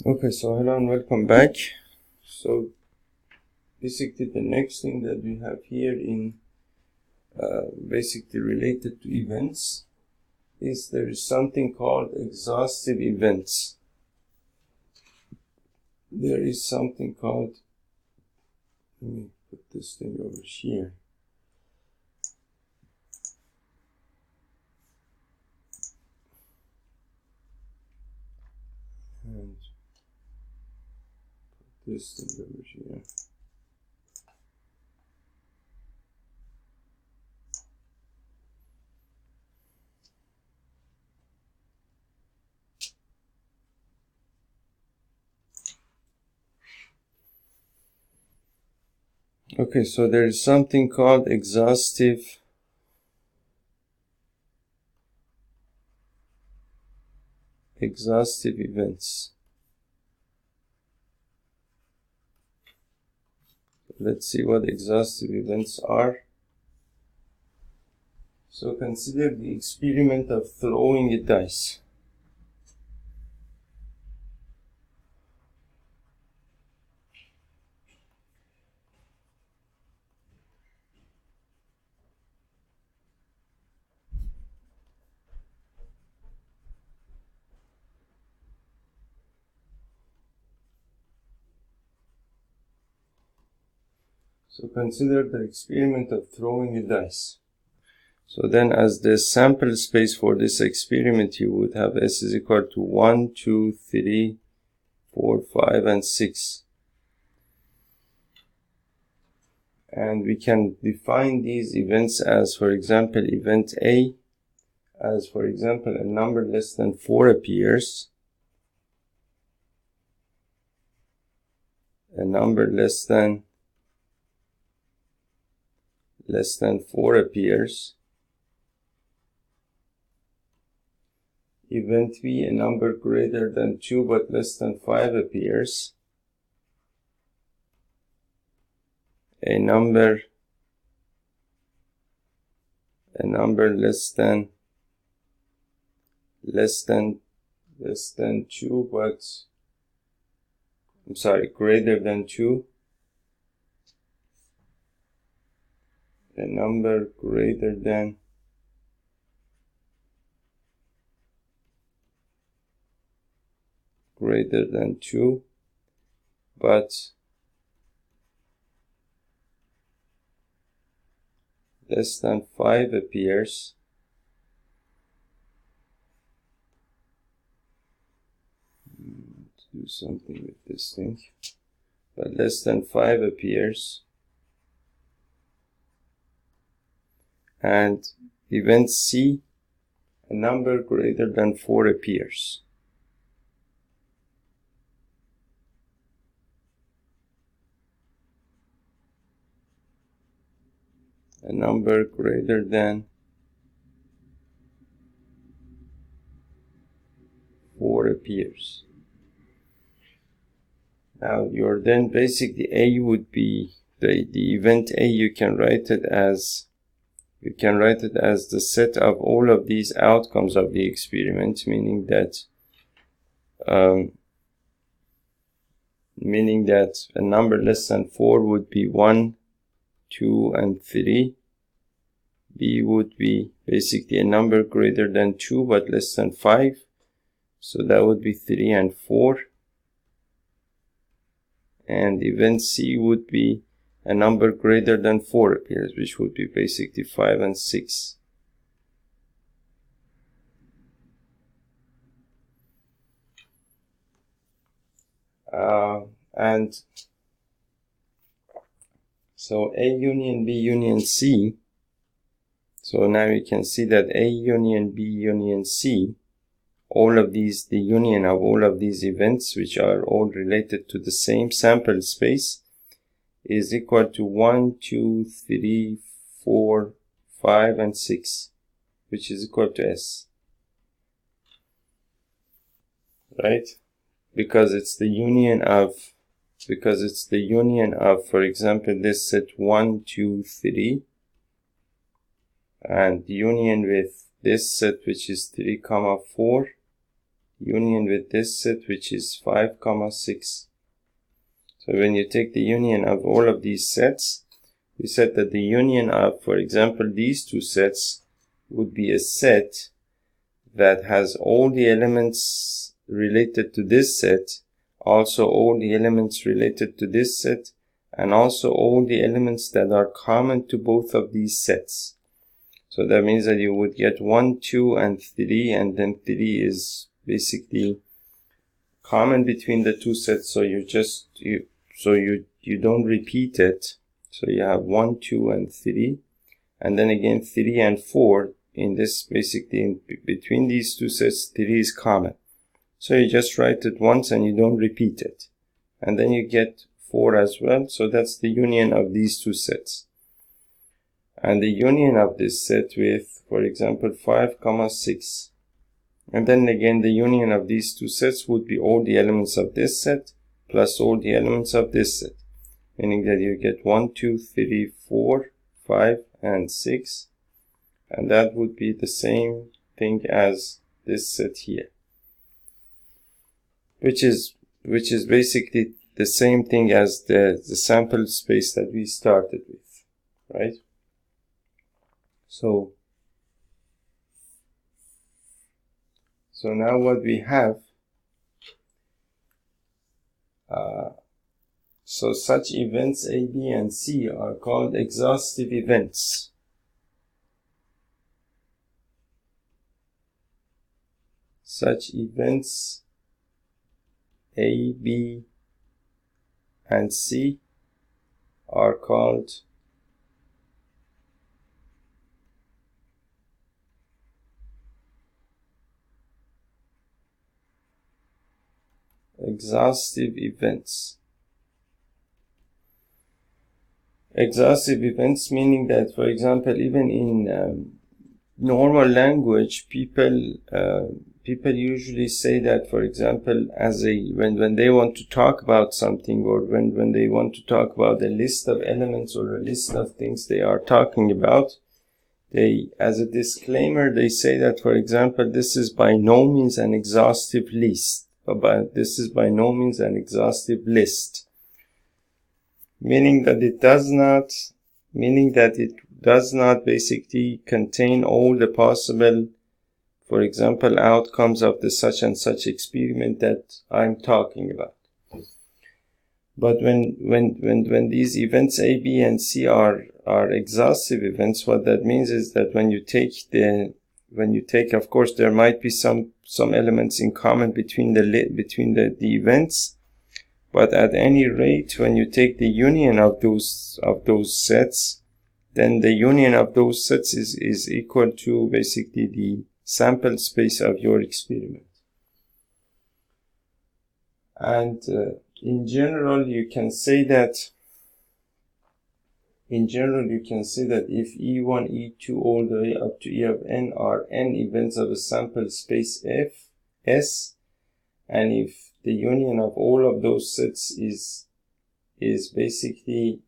Okay, so hello and welcome back. So basically the next thing that we have here in basically related to events is there is something called exhaustive events. There is something called, let me put this thing over here. And put this thing over here. Okay, so there is something called exhaustive events. Let's see what exhaustive events are. So consider the experiment of throwing a dice. So consider the experiment of throwing a dice. So then as the sample space for this experiment, you would have S is equal to 1, 2, 3, 4, 5, and 6. And we can define these events as, for example, event A, as, for example, a number less than 4 appears. A number less than 4 appears. Event B, a number greater than 2 but less than 5 appears. A number less than 2 but greater than 2. A number greater than 2 but less than 5 appears. Let's do something with this thing. But less than 5 appears. And event C, a number greater than 4 appears. A number greater than 4 appears. Now you're then basically A would be the event A. You can write it as the set of all of these outcomes of the experiment, meaning that a number less than 4 would be 1, 2, and 3. B would be basically a number greater than 2 but less than 5. So that would be 3 and 4. And event C would be a number greater than 4 appears, which would be basically 5 and 6. And so A union B union C. So now you can see that A union B union C, all of these, the union of all of these events, which are all related to the same sample space, is equal to 1, 2, 3, 4, 5, and 6, which is equal to S. Right? Because it's the union of, for example, this set 1, 2, 3, and union with this set, which is 3, 4, union with this set, which is 5, 6. So when you take the union of all of these sets, we said that the union of, for example, these two sets would be a set that has all the elements related to this set, also all the elements related to this set, and also all the elements that are common to both of these sets. So that means that you would get 1, 2, and 3, and then 3 is basically common between the two sets, so you don't repeat it. So you have 1, 2, and 3, and then again 3 and 4. In this, basically between these two sets, 3 is common. So you just write it once and you don't repeat it. And then you get 4 as well. So that's the union of these two sets. And the union of this set with, for example, 5, 6. And then again, the union of these two sets would be all the elements of this set plus all the elements of this set. Meaning that you get 1, 2, 3, 4, 5, and 6. And that would be the same thing as this set here. Which is basically the same thing as the sample space that we started with, right? So now what we have, so such events A, B, and C are called exhaustive events. Such events A, B, and C are called exhaustive events. Exhaustive events meaning that, for example, even in normal language, people usually say that, for example, when they want to talk about something, or when they want to talk about a list of elements or a list of things they are talking about, they, as a disclaimer, they say that, for example, this is by no means an exhaustive list. This is by no means an exhaustive list. Meaning that it does not basically contain all the possible, for example, outcomes of the such and such experiment that I'm talking about. But when these events A, B, and C are exhaustive events, what that means is that when you take, of course, there might be some elements in common between the events, but at any rate, when you take the union of those sets, then the union of those sets is equal to basically the sample space of your experiment. And in general, you can say that if E1, E2 all the way up to E of n are n events of a sample space F, S, and if the union of all of those sets is basically,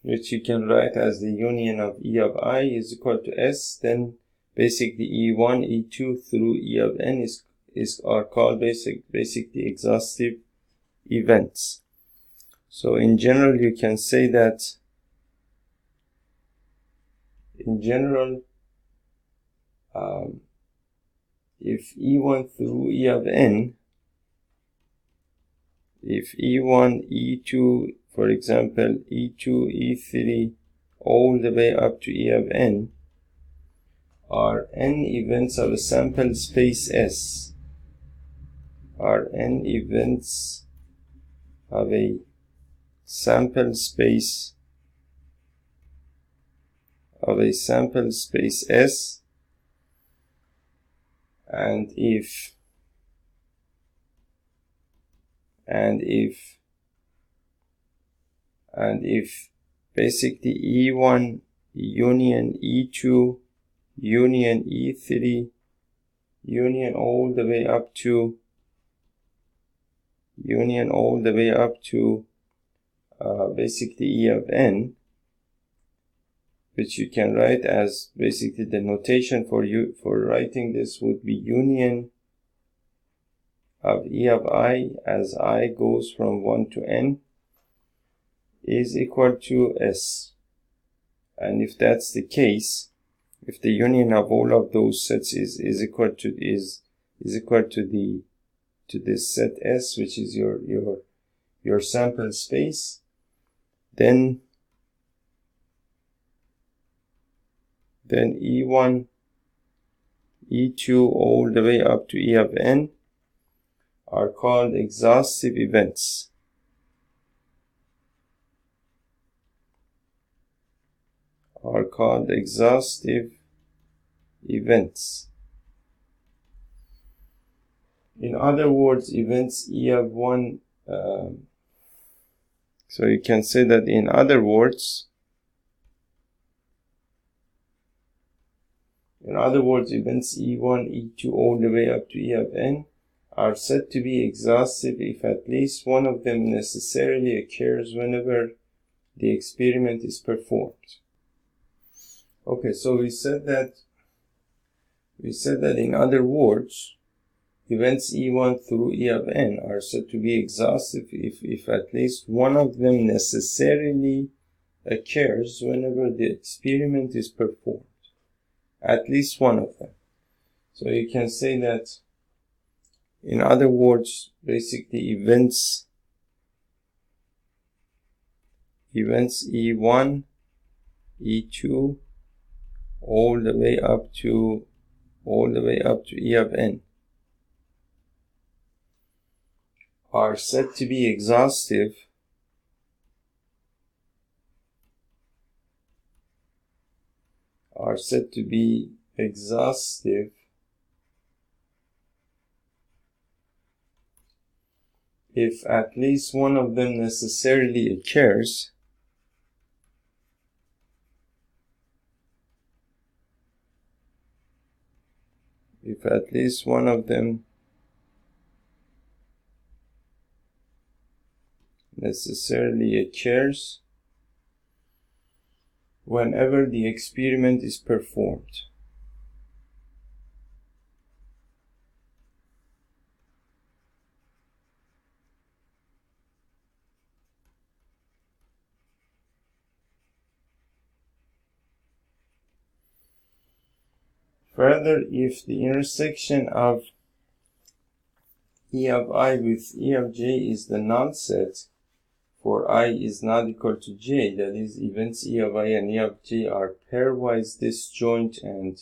which you can write as the union of E of I is equal to S, then basically E1, E2 through E of n are called basically exhaustive events. So in general, you can say that if E1 through E of n, if E1, E2, for example, E2, E3, all the way up to E of n, are n events of a sample space S, are n events of a sample space S, and if basically E1 union E2 union E3 union all the way up to basically E of n, which you can write as basically the notation for writing this would be union of E of I as I goes from 1 to n is equal to S. And if that's the case, if the union of all of those sets is equal to this set S, which is your sample space, then E1, E2 all the way up to E of n are called exhaustive events. Are called exhaustive events. In other words, events E of 1, so you can say that in other words, events E1, E2 all the way up to E of n are said to be exhaustive if at least one of them necessarily occurs whenever the experiment is performed. Okay, so we said that in other words, events E1 through E of n are said to be exhaustive if at least one of them necessarily occurs whenever the experiment is performed. At least one of them. So you can say that, in other words, basically events E1, E2, all the way up to E of n are said to be exhaustive if at least one of them necessarily occurs whenever the experiment is performed. Further, if the intersection of E of I with E of j is the null set for I is not equal to j, that is, events E of I and E of j are pairwise disjoint, and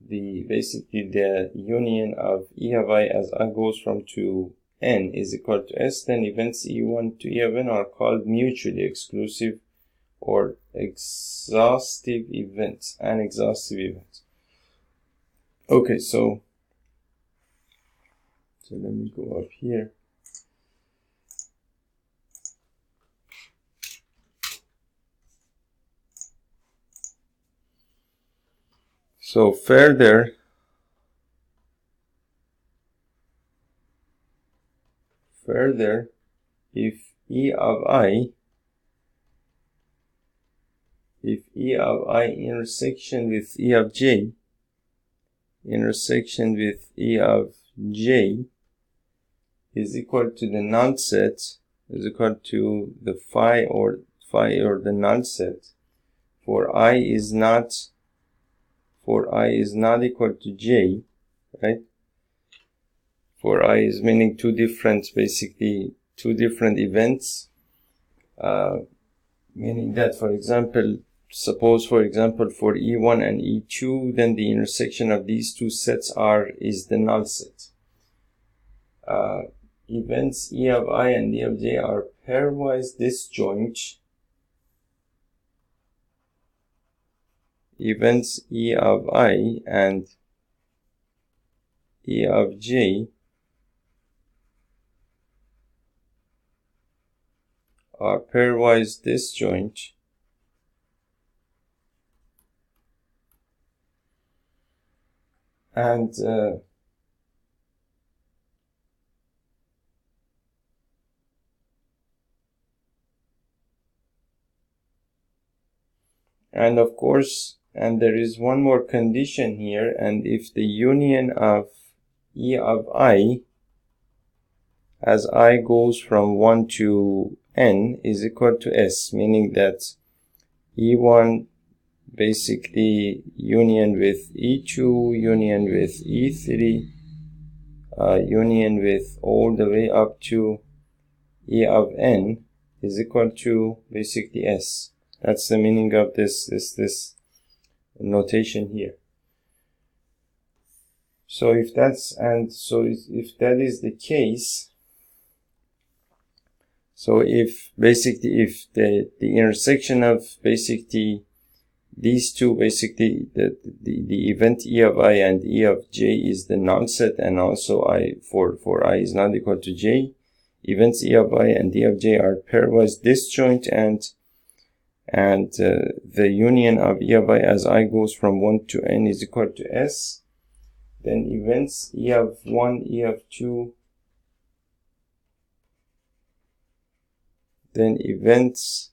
basically the union of E of I as I goes from to n is equal to S, then events E1 to E of n are called mutually exclusive or exhaustive events. Okay, so let me go up here. So further, if E of I intersection with E of j is equal to the null set, is equal to the phi or the null set for I is not equal to j, right? For I is meaning two different events, meaning that, for example, suppose for E1 and E2, then the intersection of these two sets is the null set. Events E of I and E of j are pairwise disjoint. Events E of I and E of j are pairwise disjoint and of course, and there is one more condition here, and if the union of E of I as I goes from 1 to n is equal to S, meaning that E1 basically union with E2, union with E3, union with all the way up to E of n is equal to basically S. That's the meaning of this notation here. So if that's, and so if that is the case, so if basically if the intersection of basically these two, basically the event E of I and E of J is the null set, and also I for I is not equal to J, events E of I and E of J are pairwise disjoint, and the union of E of I as I goes from 1 to n is equal to S, then events E of 1, E of 2, then events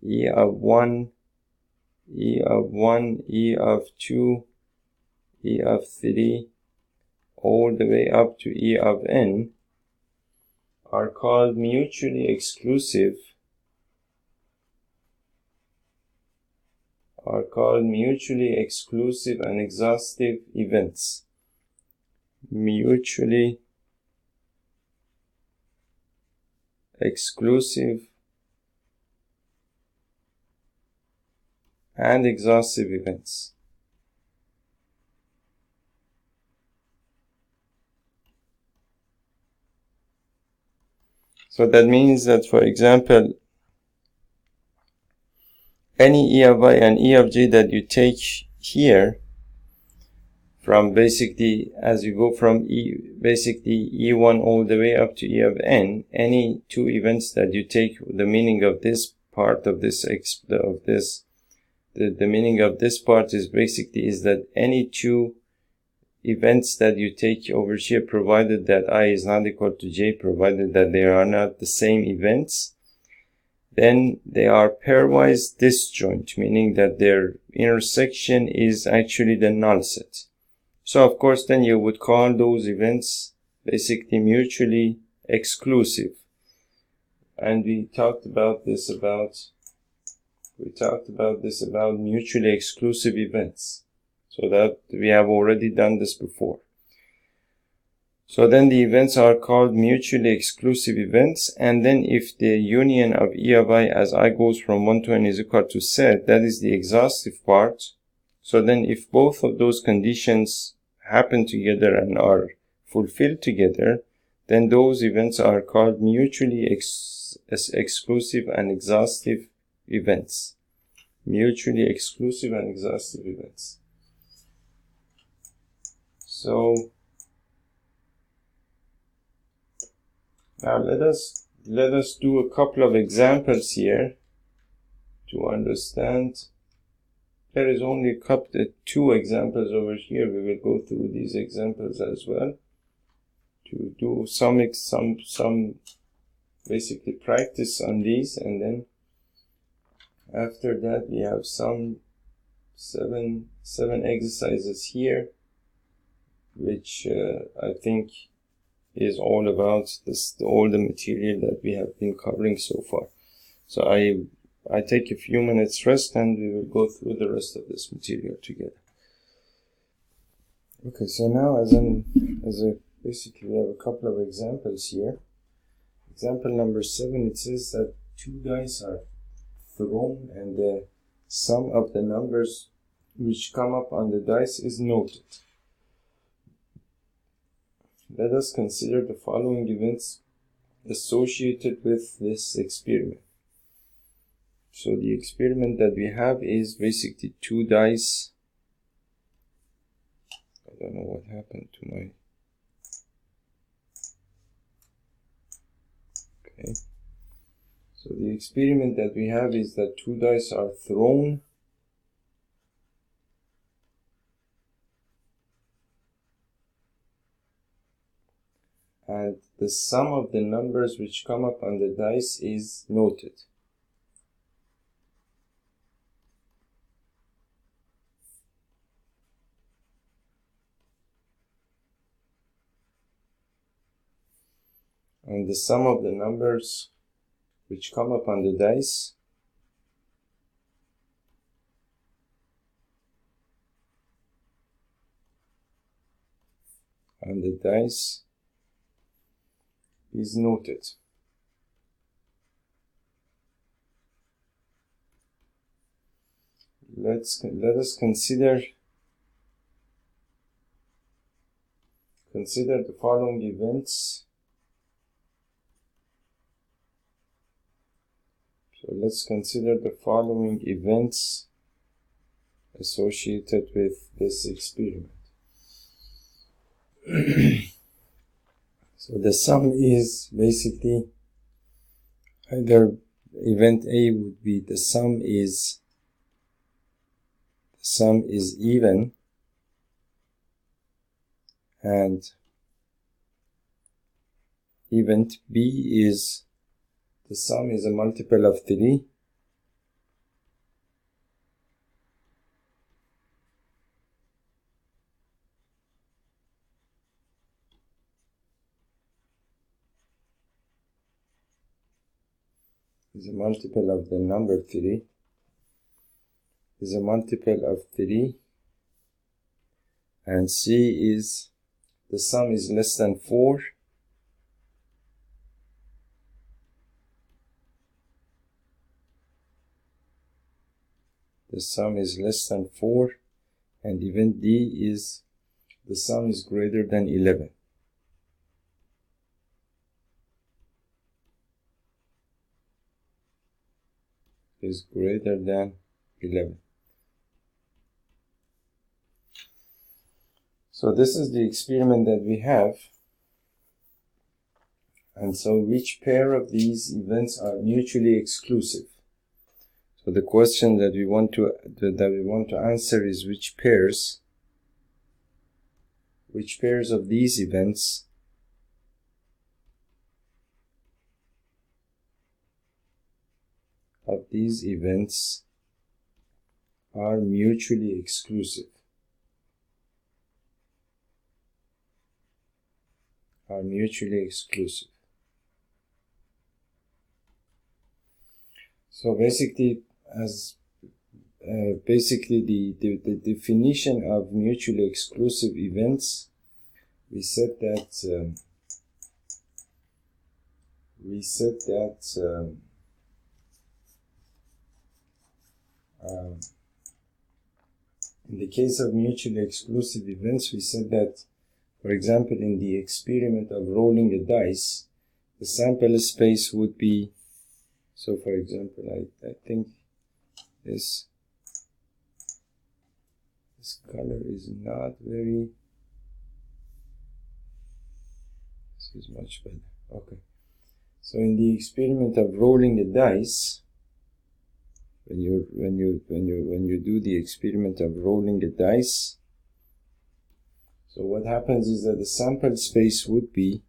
E of 1, E of 1, E of 2, E of 3, all the way up to E of n are called mutually exclusive, and exhaustive events. Mutually exclusive and exhaustive events. So that means that, for example, any E of I and E of J that you take here, from basically as you go from basically E1 all the way up to E of n, any two events that you take, the meaning of this part of this the meaning of this part is basically is that any two events that you take over here, provided that I is not equal to J, provided that they are not the same events, then they are pairwise disjoint, meaning that their intersection is actually the null set. So of course then you would call those events basically mutually exclusive. And we talked about this about mutually exclusive events. So that we have already done this before. So then the events are called mutually exclusive events, and then if the union of E of I as I goes from 1 to n is equal to set, that is the exhaustive part. So then if both of those conditions happen together and are fulfilled together, then those events are called mutually exclusive and exhaustive events. Mutually exclusive and exhaustive events. So now let us do a couple of examples here to understand. There is only two examples over here. We will go through these examples as well to do some basically practice on these, and then after that we have some seven exercises here, which I think is all about all the material that we have been covering so far. So I take a few minutes rest, and we will go through the rest of this material together. Okay, so now basically we have a couple of examples here. Example number 7, it says that two dice are thrown and the sum of the numbers which come up on the dice is noted. Let us consider the following events associated with this experiment. So the experiment that we have is basically two dice. I don't know what happened to my... Okay. So the experiment that we have is that two dice are thrown and the sum of the numbers which come up on the dice is noted. and the sum of the numbers which come up on the dice is noted. Let us consider the following events. So let's consider the following events associated with this experiment. So the sum is basically either event A would be the sum is even, and event B is the sum is a multiple of 3, is a multiple of the number 3, is a multiple of 3, and C is the sum is less than 4, the sum is less than 4, and event D is the sum is greater than 11. Is greater than 11. So this is the experiment that we have. And so which pair of these events are mutually exclusive? So the question that we want to answer is which pairs of these events are mutually exclusive. So basically, the definition of mutually exclusive events, we said that in the case of mutually exclusive events, we said that, for example, in the experiment of rolling a dice, the sample space would be, so for example, I think this color is not very, this is much better. Okay. So in the experiment of rolling a dice, when you do the experiment of rolling a dice, so what happens is that the sample space would be,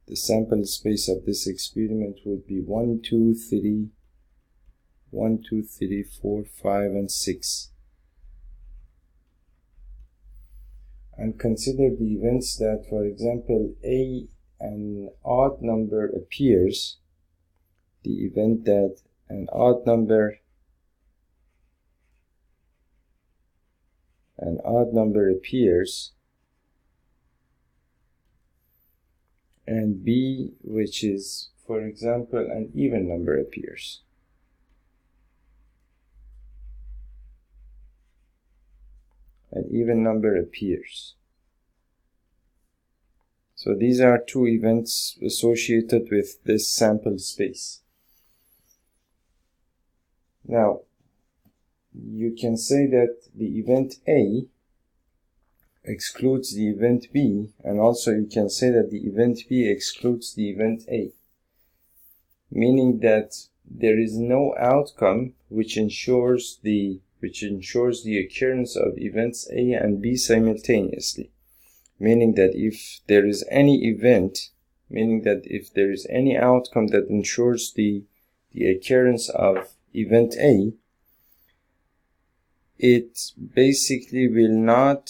the sample space of this experiment would be 1, 2, 3, 4, 5, and 6. And consider the events that, for example, an odd number appears, the event that an odd number appears, and B, which is, for example, an even number appears. An even number appears. So these are two events associated with this sample space. Now, you can say that the event A excludes the event B, and also you can say that the event B excludes the event A, meaning that there is no outcome which ensures the occurrence of events A and B simultaneously, meaning that if there is any outcome that ensures the occurrence of event A, it basically will not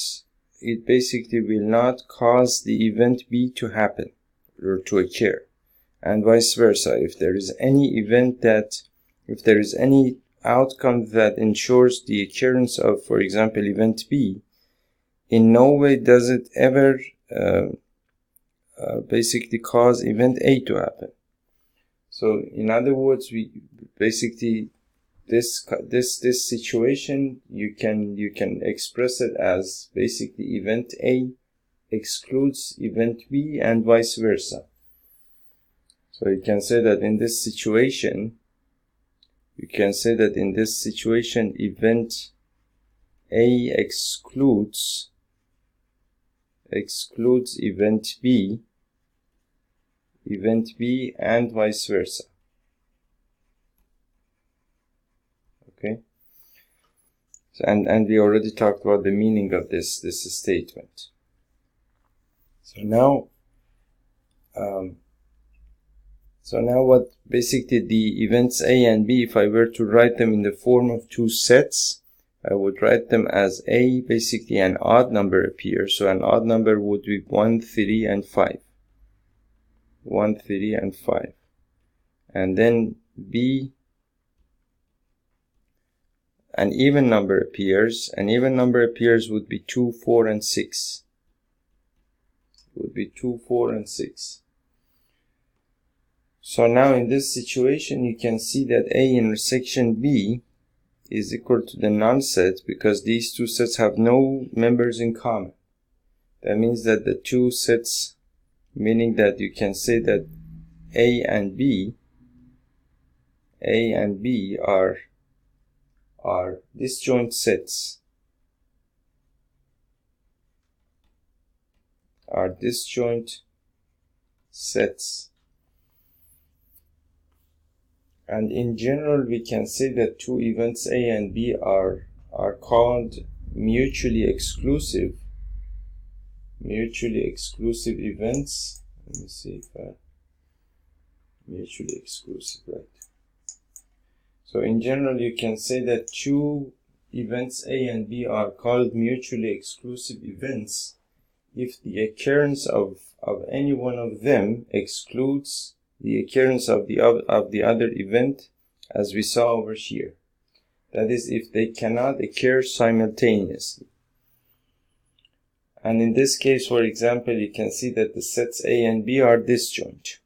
cause the event B to happen, to occur, and vice versa. If there is any if there is any outcome that ensures the occurrence of, for example, event B, in no way does it ever basically cause event A to happen. So in other words, we basically this situation you can express it as basically event A excludes event B and vice versa. So you can say that in this situation event A excludes event B and vice versa. Okay, so, and we already talked about the meaning of this statement. So now what basically the events A and B, if I were to write them in the form of two sets, I would write them as A, basically an odd number appears. So an odd number would be 1, 3, and 5. 1, 3, and 5. And then B, an even number appears. An even number appears would be 2, 4, and 6. Would be 2, 4, and 6. So now in this situation, you can see that A intersection B is equal to the null set because these two sets have no members in common. That means that the two sets, meaning that you can say that A and B are disjoint sets. Are disjoint sets. And in general, we can say that two events A and B are called mutually exclusive events. Let me see if mutually exclusive, right? So in general, you can say that two events A and B are called mutually exclusive events if the occurrence of any one of them excludes the occurrence of the other event, as we saw over here. That is, if they cannot occur simultaneously. And in this case, for example, you can see that the sets A and B are disjoint.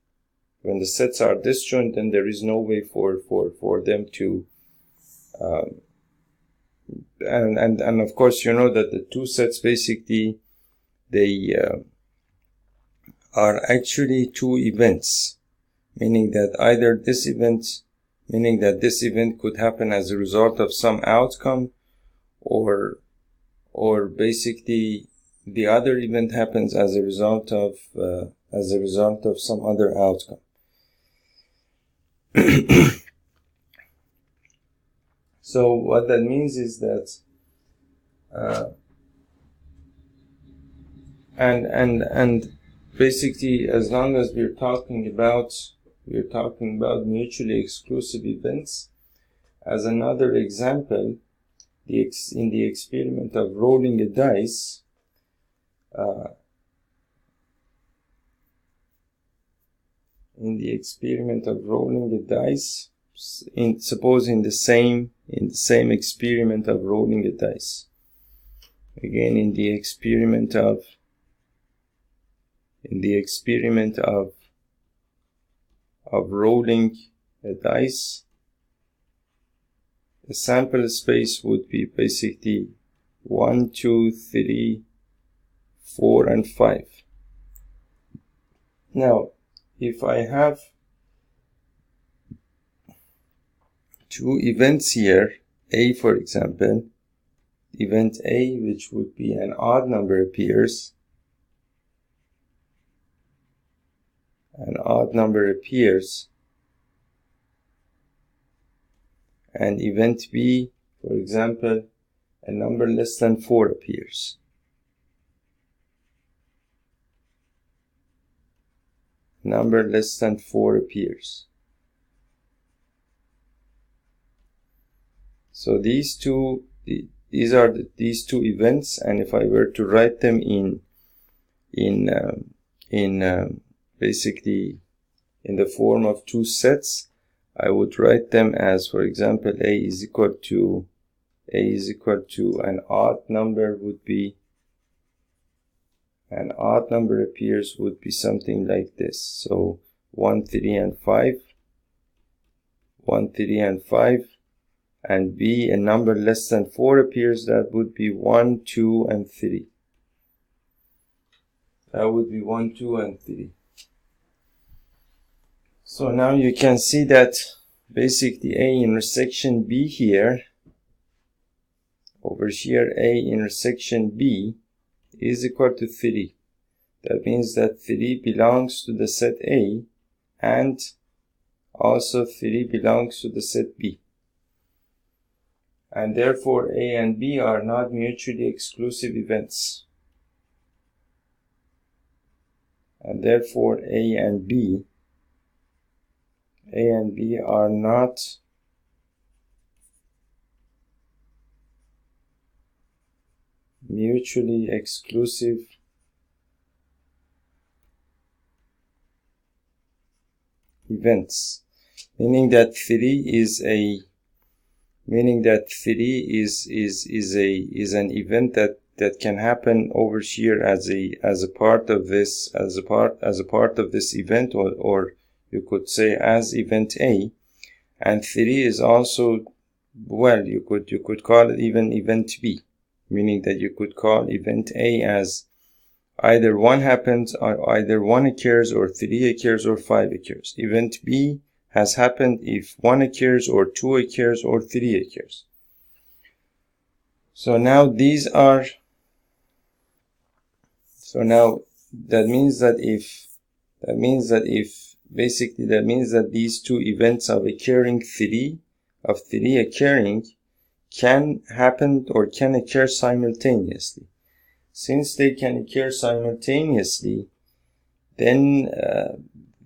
When the sets are disjoint, then there is no way for them to and of course, you know that the two sets basically they are actually two events, meaning that either this event could happen as a result of some outcome, or basically the other event happens as a result of some other outcome. So what that means is that and basically, as long as we're talking about mutually exclusive events, as another example, in the experiment of rolling a dice, suppose in the same experiment of rolling a dice, again in the experiment of rolling a dice, the sample space would be basically 1, 2, 3, 4, and 5. Now, if I have two events here, A, for example, event A, which would be an odd number, appears. An odd number appears. And event B, for example, a number less than 4 appears. Number less than 4 appears. So these two events, and if I were to write them in basically in the form of two sets, I would write them as, for example, a is equal to an odd number would be, an odd number appears would be something like this. So 1, 3, and 5, 1, 3, and 5, and b, a number less than 4 appears, that would be 1, 2, and 3. That would be 1, 2, and 3. So now you can see that basically A intersection B here, over here, A intersection B is equal to 3. That means that 3 belongs to the set A, and also 3 belongs to the set B. And therefore A and B are not mutually exclusive events. And therefore A and B are not mutually exclusive events, meaning that 3 is an event that can happen over here as a part of this event, or you could say as event A, and 3 is also, well, you could call it even event B, meaning that you could call event A as either 1 happens, or either 1 occurs, or 3 occurs, or 5 occurs. Event B has happened if 1 occurs, or 2 occurs, or 3 occurs. So now these are, so now that means that these two events of 3 occurring can happen or can occur simultaneously. Since they can occur simultaneously, then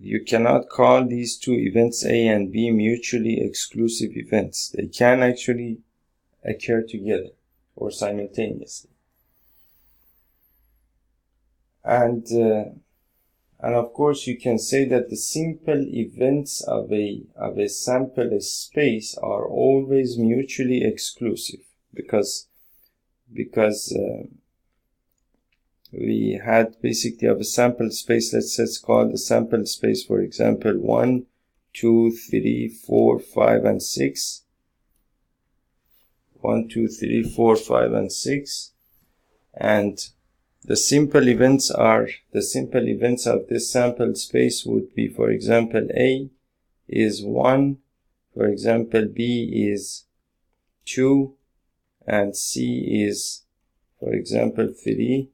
you cannot call these two events A and B mutually exclusive events. They can actually occur together or simultaneously. And of course you can say that the simple events of a sample space are always mutually exclusive, because we had basically of a sample space, let's call the sample space, for example, 1, 2, 3, 4, 5, and 6. 1, 2, 3, 4, 5, and 6. And the simple events of this sample space would be, for example, A is 1, for example, B is 2, and C is, for example, 3,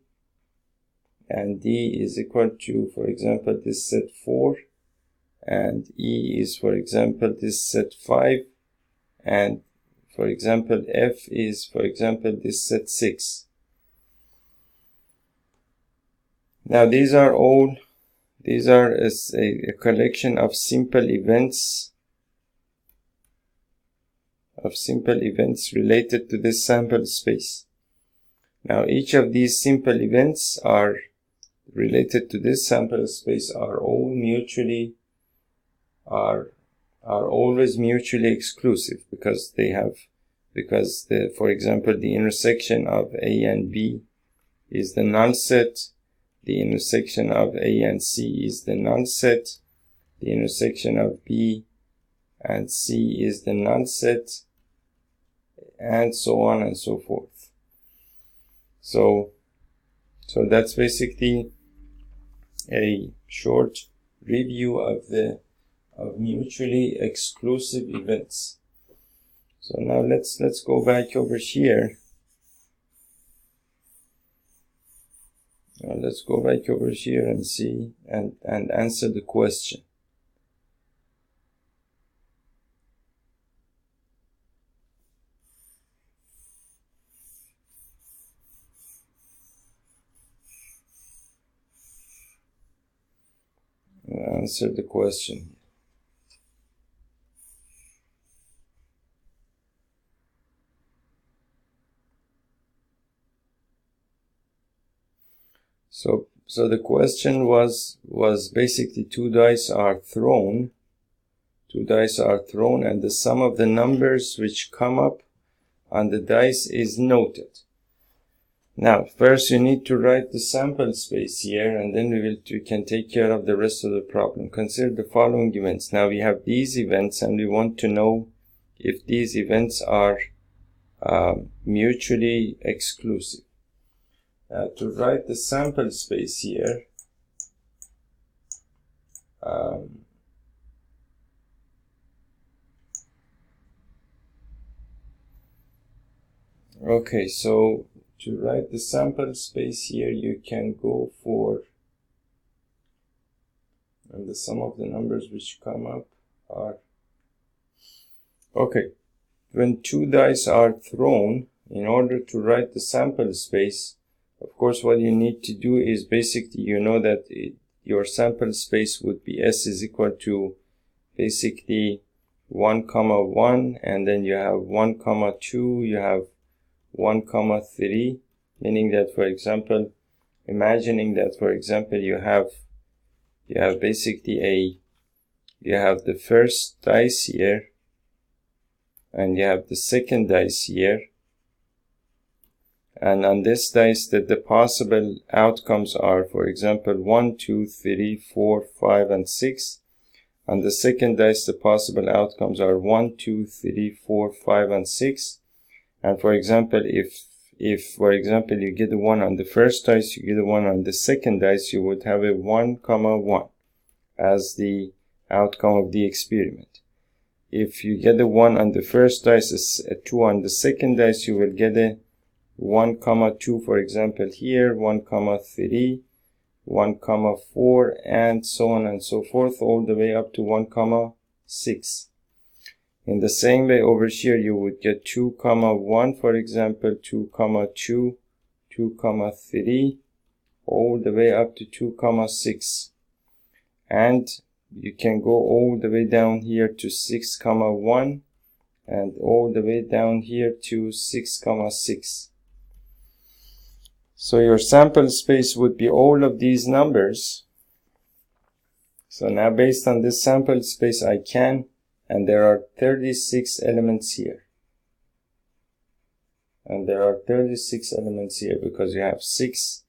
and D is equal to, for example, this set 4, and E is, for example, this set 5, and, for example, F is, for example, this set 6. Now these are a collection of simple events related to this sample space. Now each of these simple events are related to this sample space are always mutually exclusive, because for example, the intersection of A and B is the null set. The intersection of A and C is the null set. The intersection of B and C is the null set, and so on and so forth. So that's basically a short review of mutually exclusive events. So now let's go back over here. Let's go back over here and see and answer the question. Answer the question. So the question was basically two dice are thrown, and the sum of the numbers which come up on the dice is noted. Now, first you need to write the sample space here, and then we can take care of the rest of the problem. Consider the following events. Now we have these events, and we want to know if these events are mutually exclusive. To write the sample space here, okay, so to write the sample space here, you can go for, and the sum of the numbers which come up are, okay, when two dice are thrown, in order to write the sample space, of course what you need to do is basically, you know that your sample space would be S is equal to basically 1, 1, and then you have 1, 2, you have 1, 3, meaning that, for example, imagining that, for example, you have basically you have the first dice here, and you have the second dice here, and on this dice that the possible outcomes are, for example, 1, 2, 3, 4, 5, and 6. On the second dice, the possible outcomes are 1, 2, 3, 4, 5, and 6. And for example, if for example you get a 1 on the first dice, you get a 1 on the second dice, you would have a 1, 1 as the outcome of the experiment. If you get a 1 on the first dice, a 2 on the second dice, you will get a 1, 2, for example here, 1, 3, 1, 4, and so on and so forth, all the way up to 1, 6. In the same way over here, you would get 2, 1, for example, 2, 2, 2, 3, all the way up to 2, 6. And you can go all the way down here to 6, 1, and all the way down here to 6, 6. So your sample space would be all of these numbers. So now based on this sample space, I can, and there are 36 elements here. And there are 36 elements here because you have 6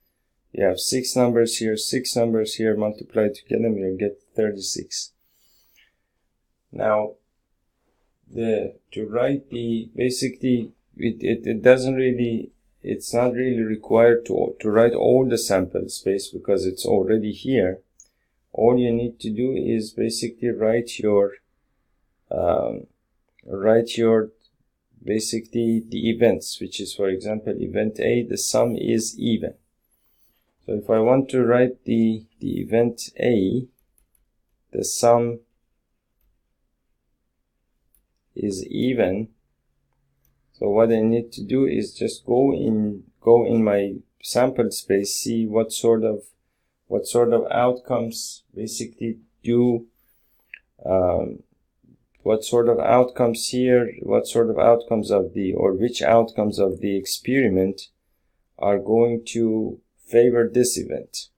numbers here, 6 numbers here, multiplied together, you'll get 36. Now, to write the, basically, it doesn't really, it's not really required to write all the sample space because it's already here. All you need to do is basically write your basically the events, which is, for example, event A, the sum is even. So if I want to write the event A, the sum is even. So what I need to do is just go in my sample space, see what sort of outcomes basically do, what sort of outcomes here, what sort of outcomes of the, or which outcomes of the experiment are going to favor this event.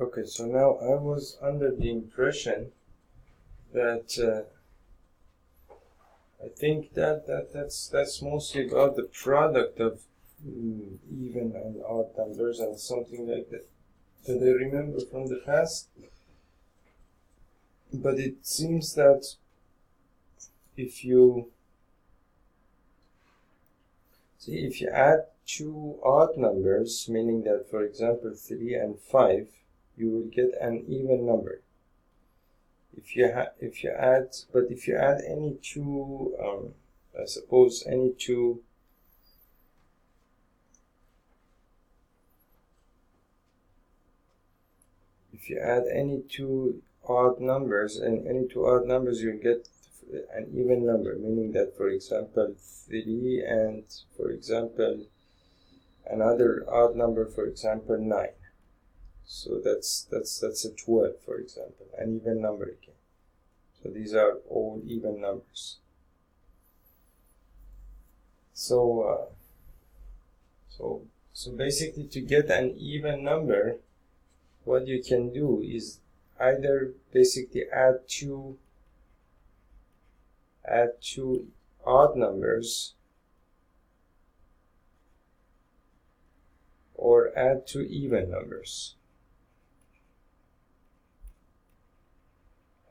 Okay, so now I was under the impression that I think that's mostly about the product of even and odd numbers and something like that I remember from the past. But it seems that if you add two odd numbers, meaning that, for example, 3 and 5, you will get an even number. If you add any two, I suppose any two odd numbers, and any two odd numbers, you'll get an even number, meaning that, for example, 3 and, for example, another odd number, for example, 9. So that's a 12, for example, an even number again. So these are all even numbers. So So basically, to get an even number, what you can do is either basically add two odd numbers or add two even numbers.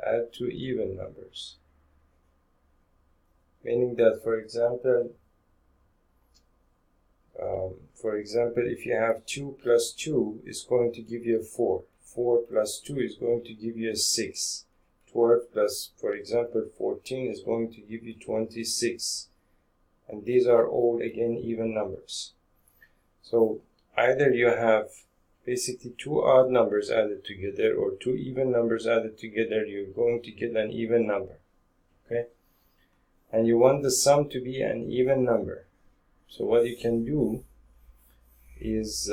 Add two even numbers. Meaning that, for example, if you have 2 plus 2 is going to give you a 4. 4 plus 2 is going to give you a 6. 12 plus, for example, 14 is going to give you 26. And these are all, again, even numbers. So either you have basically two odd numbers added together or two even numbers added together, you're going to get an even number. Okay? And you want the sum to be an even number. So what you can do is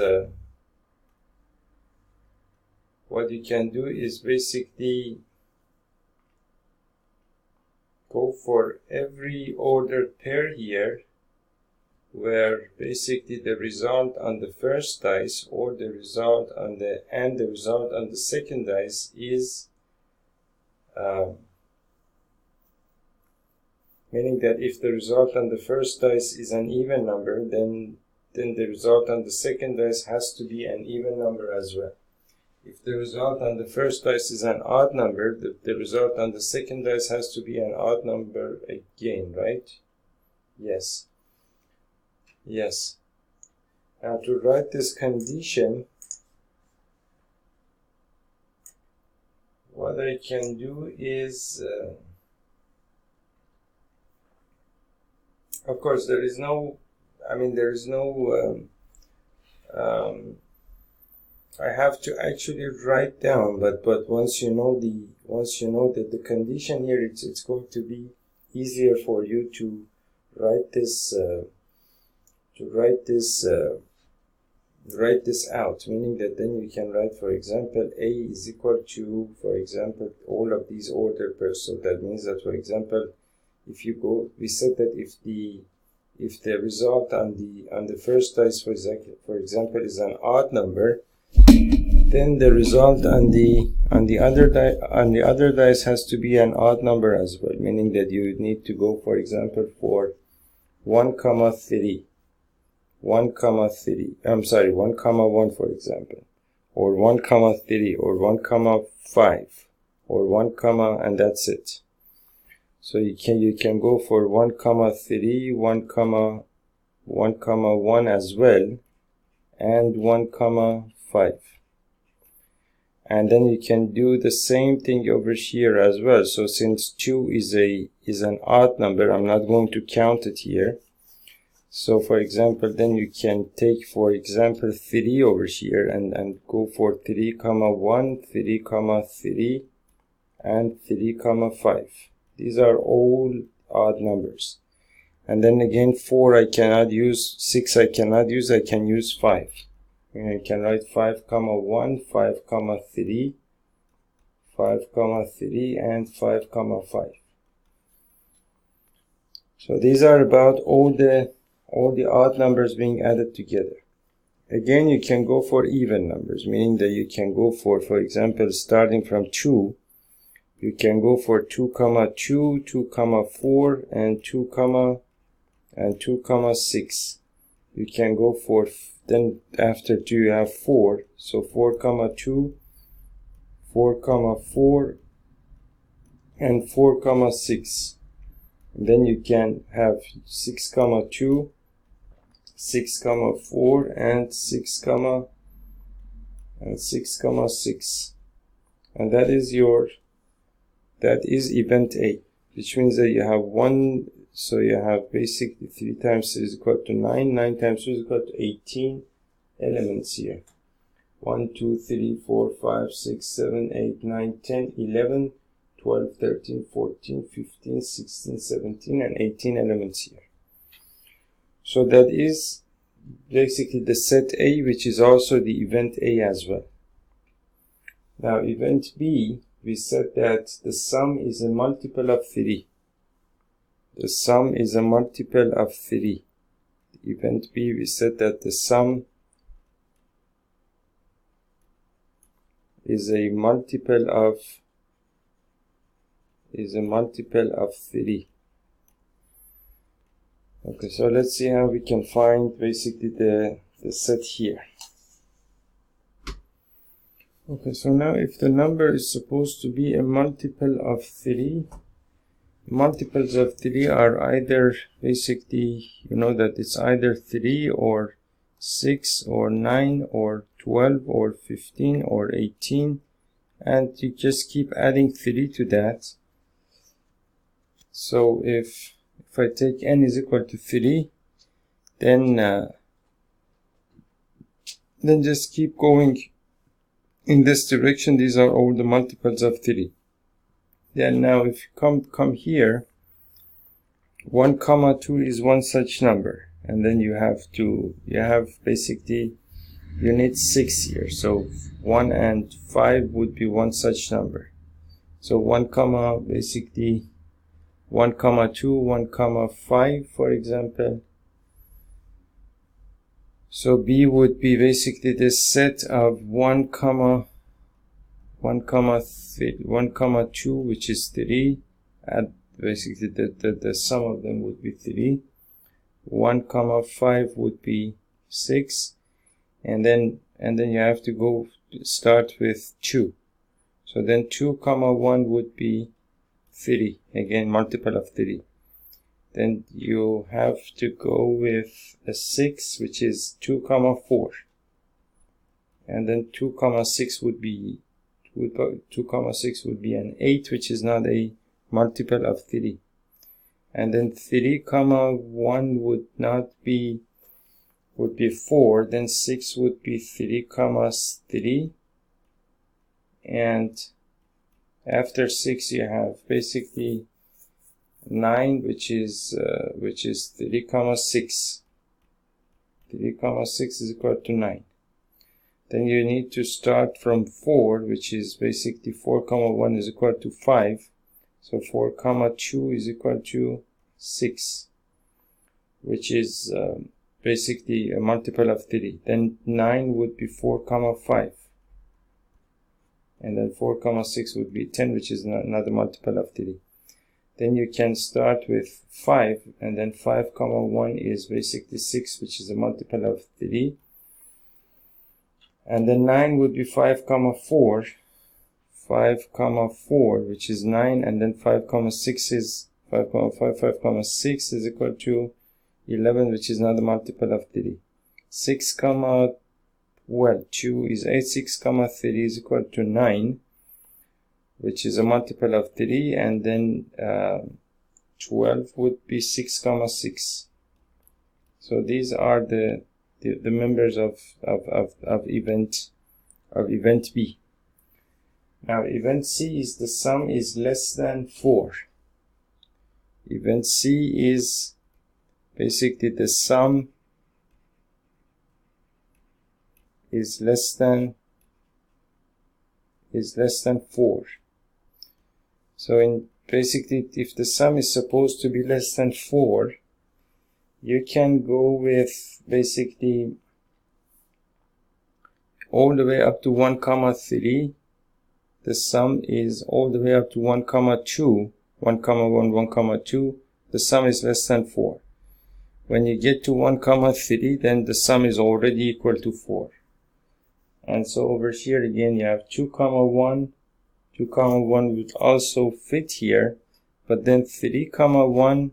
basically go for every ordered pair here, where basically the result on the first dice or the result on the second dice is meaning that if the result on the first dice is an even number, then the result on the second dice has to be an even number as well. If the result on the first dice is an odd number, the result on the second dice has to be an odd number again, right? Yes. Yes. Now to write this condition, what I can do is, of course, there is no, I have to actually write down, but once you know that the condition here, it's going to be easier for you to write this out, meaning that then you can write, for example, A is equal to, for example, all of these ordered pairs. So that means that, for example, we said that if the result on the first dice, for example, is an odd number, then the result on the other dice has to be an odd number as well, meaning that you need to go, for example, for 1, 3, 1, 3, 1, 1, for example, or 1, 3, or 1, 5, or 1, and that's it. So you can go for 1, 3, 1, 1 as well, and 1, 5. And then you can do the same thing over here as well. So since 2 is an odd number, I'm not going to count it here. So for example, then you can take, for example, 3 over here and go for 3, 1, 3, 3, and 3, 5. These are all odd numbers. And then again, 4 I cannot use, 6 I cannot use, I can use 5. And I can write 5, 1, 5, 3, 5, 3, and 5, 5. So these are about all the odd numbers being added together. Again, you can go for even numbers, meaning that you can go for example, starting from 2, you can go for 2, 2, 2, 4, and 2, 6. You can go for, then after 2 you have 4, so 4, 2, 4, 4, and 4, 6. And then you can have 6, 2, 6, 4, and 6, 6. And that is event A, which means that you have 1, so you have basically 3 times 3 is equal to 9, 9 times 2 is equal to 18 elements here. 1, 2, 3, 4, 5, 6, 7, 8, 9, 10, 11, 12, 13, 14, 15, 16, 17, and 18 elements here. So that is basically the set A, which is also the event A as well. Now event B, we said that the sum is a multiple of 3. The sum is a multiple of 3. The event B, we said that the sum is a multiple of 3. Okay, so let's see how we can find basically the set here. Okay, so now if the number is supposed to be a multiple of 3, multiples of 3 are either basically, you know that it's either 3 or 6 or 9 or 12 or 15 or 18, and you just keep adding 3 to that. So if I take n is equal to 3, then just keep going in this direction. These are all the multiples of 3. Then now if you come here, 1 comma 2 is one such number, and then you need 6 here. So 1 and 5 would be one such number. So 1 comma 2, 1 comma 5, for example. So B would be basically this set of 1 comma 2, which is 3, and basically the sum of them would be 3. 1 comma 5 would be 6, and then you have to start with 2. So then 2 comma 1 would be 3, again multiple of 3. Then you have to go with a 6, which is 2 comma 4, and then 2 comma 6 would be 2 comma 6 would be an 8, which is not a multiple of 3. And then 3 comma 1 would be 4. Then 6 would be 3 comma 3, and after 6 you have basically 9, which is 3 comma 6. 3 comma 6 is equal to 9. Then you need to start from 4, which is basically 4 comma 1 is equal to 5. So 4 comma 2 is equal to 6, which is basically a multiple of 3. Then 9 would be 4 comma 5. And then 4 comma 6 would be 10, which is another multiple of 3. Then you can start with 5, and then 5 comma 1 is basically 6, which is a multiple of 3. And then 9 would be 5 comma 4, 5 comma 4, which is 9, and then 5 comma 6 is 5 comma 5, 5 comma 6 is equal to 11, which is another multiple of 3. 6 comma 2 is 8, 6 comma 3 is equal to 9, which is a multiple of 3, and then 12 would be 6 comma 6. So these are the members of event B. Now event C is the sum is less than 4. Event C is basically the sum is less than 4. So basically if the sum is supposed to be less than 4, you can go with basically all the way up to 1 comma 3. The sum is all the way up to 1 comma 2, 1 comma 1, 1 comma 2. The sum is less than 4. When you get to 1 comma 3, then the sum is already equal to 4. And so over here again you have 2 comma 1. 2 comma 1 would also fit here, but then 3 comma 1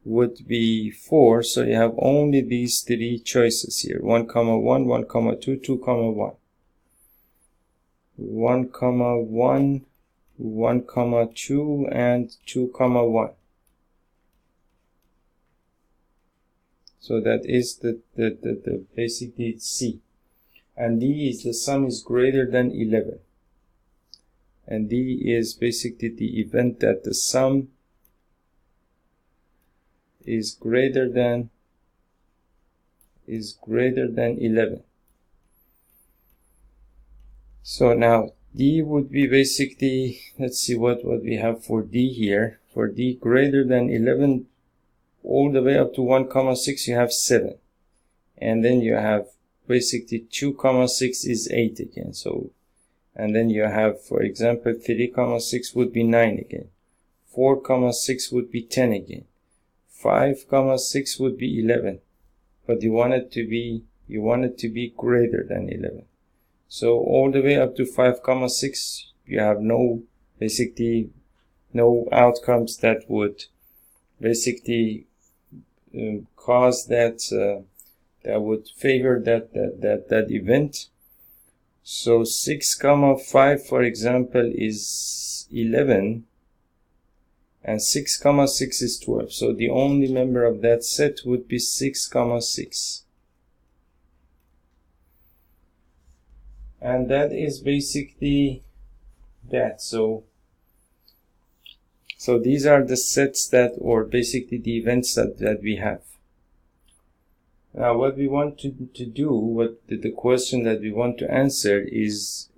would be 4, so you have only these 3 choices here: 1 comma 1, 1 comma 2, 2 comma 1. 1 comma 1, 1 comma 2, and 2 comma 1. So that is the basically C. And D is the sum is greater than 11. And D is basically the event that the sum is greater than 11. So now D would be basically, let's see what we have for D here. For D greater than 11, all the way up to 1,6 you have 7, and then you have basically 2,6 is 8 again. So, and then you have, for example, 3,6 would be 9 again, 4,6 would be 10 again, 5,6 would be 11, but you want it to be greater than 11. So all the way up to 5,6 you have basically no outcomes that would basically cause that would favor that event. So 6,5 for example is 11, and 6,6 is 12. So the only member of that set would be 6,6. And that is basically that. So these are the sets that, or basically the events that we have. Now what we want to do, what the question that we want to answer is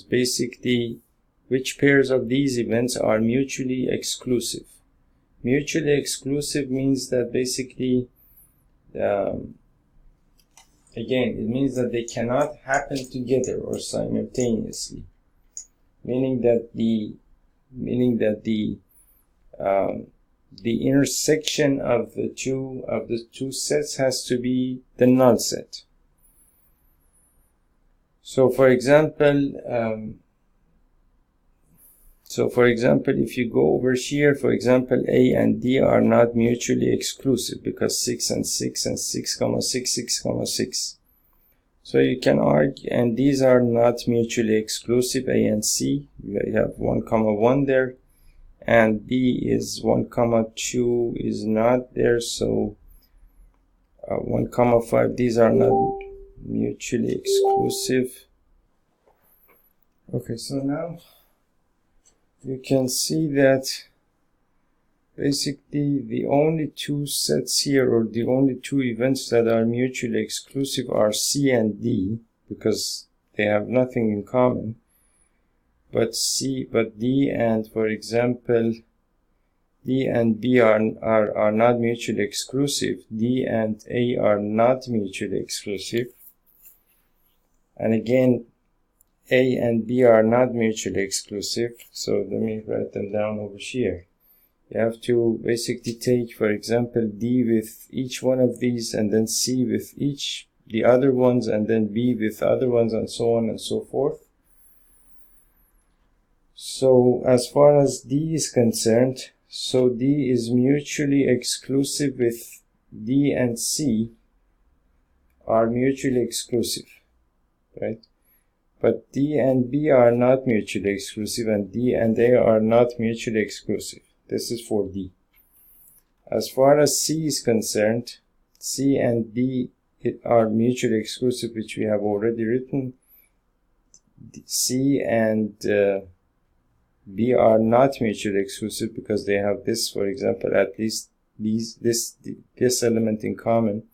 basically which pairs of these events are mutually exclusive. Mutually exclusive means that basically, again, it means that they cannot happen together or simultaneously, meaning that the intersection of the two sets has to be the null set. So for example, if you go over here, for example, A and D are not mutually exclusive because 6 and 6 and 6,6, 6,6. So you can argue, and these are not mutually exclusive, A and C. You have 1, 1 there, and B is 1, 2 is not there. So 1, 5, these are not mutually exclusive. Okay, so now you can see that basically the only two sets here, or the only two events that are mutually exclusive, are C and D, because they have nothing in common. But D and, for example, D and B are not mutually exclusive. D and A are not mutually exclusive. And again, A and B are not mutually exclusive. So let me write them down over here. You have to basically take, for example, D with each one of these, and then C with the other ones, and then B with other ones, and so on and so forth. So as far as D is concerned, so D is mutually exclusive with D and C are mutually exclusive, right? But D and B are not mutually exclusive, and D and A are not mutually exclusive. This is for D. As far as C is concerned, C and D are mutually exclusive, which we have already written. C and B are not mutually exclusive because they have this, for example, at least this element in common.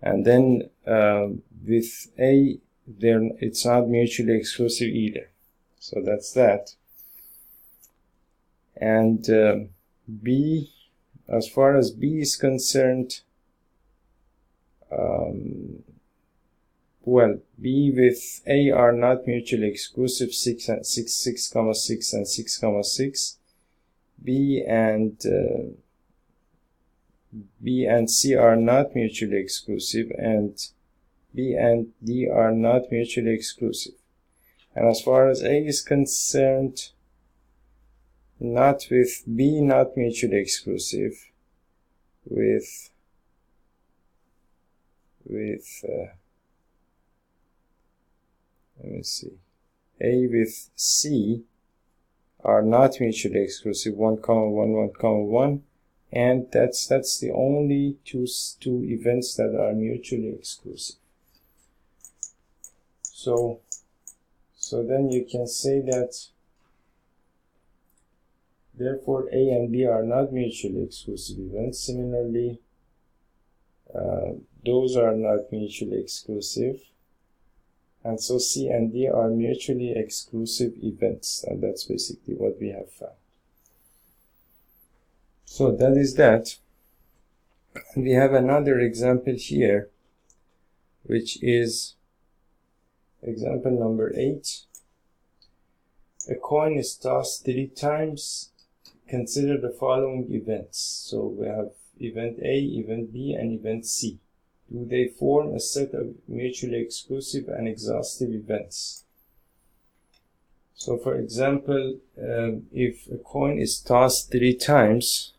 And then with A, it's not mutually exclusive either. So that's that. And B, as far as B is concerned, well, B with A are not mutually exclusive, 6 and 6,6. B and C are not mutually exclusive, and B and D are not mutually exclusive. And as far as A is concerned, not with B, not mutually exclusive, with let me see, A with C are not mutually exclusive, 1, 1, 1, 1, and that's the only two events that are mutually exclusive. So then you can say that therefore A and B are not mutually exclusive events. Similarly, those are not mutually exclusive. And so C and D are mutually exclusive events. And that's basically what we have found. So that is that. We have another example here, which is example number 8. A coin is tossed 3 times. Consider the following events. So we have event A, event B, and event C. Do they form a set of mutually exclusive and exhaustive events? So for example, if a coin is tossed 3 times,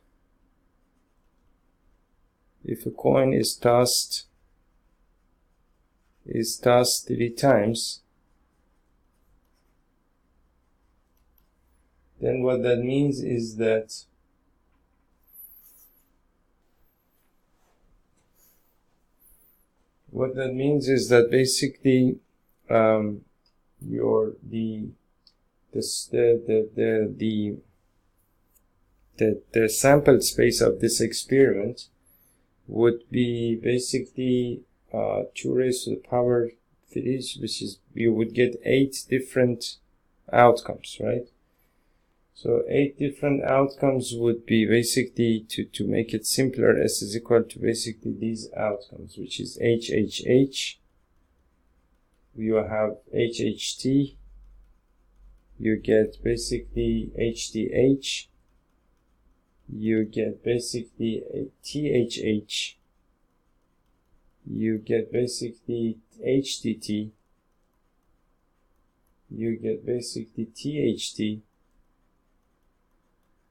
if a coin is tossed 3 times, then what that means is that basically the sample space of this experiment would be basically 2 raised to the power 3, which is, you would get 8 different outcomes, right? So 8 different outcomes would be basically, to make it simpler, S is equal to basically these outcomes, which is HHH. You have HHT. You get basically HDH. You get basically THH. You get basically HTT. You get basically THT.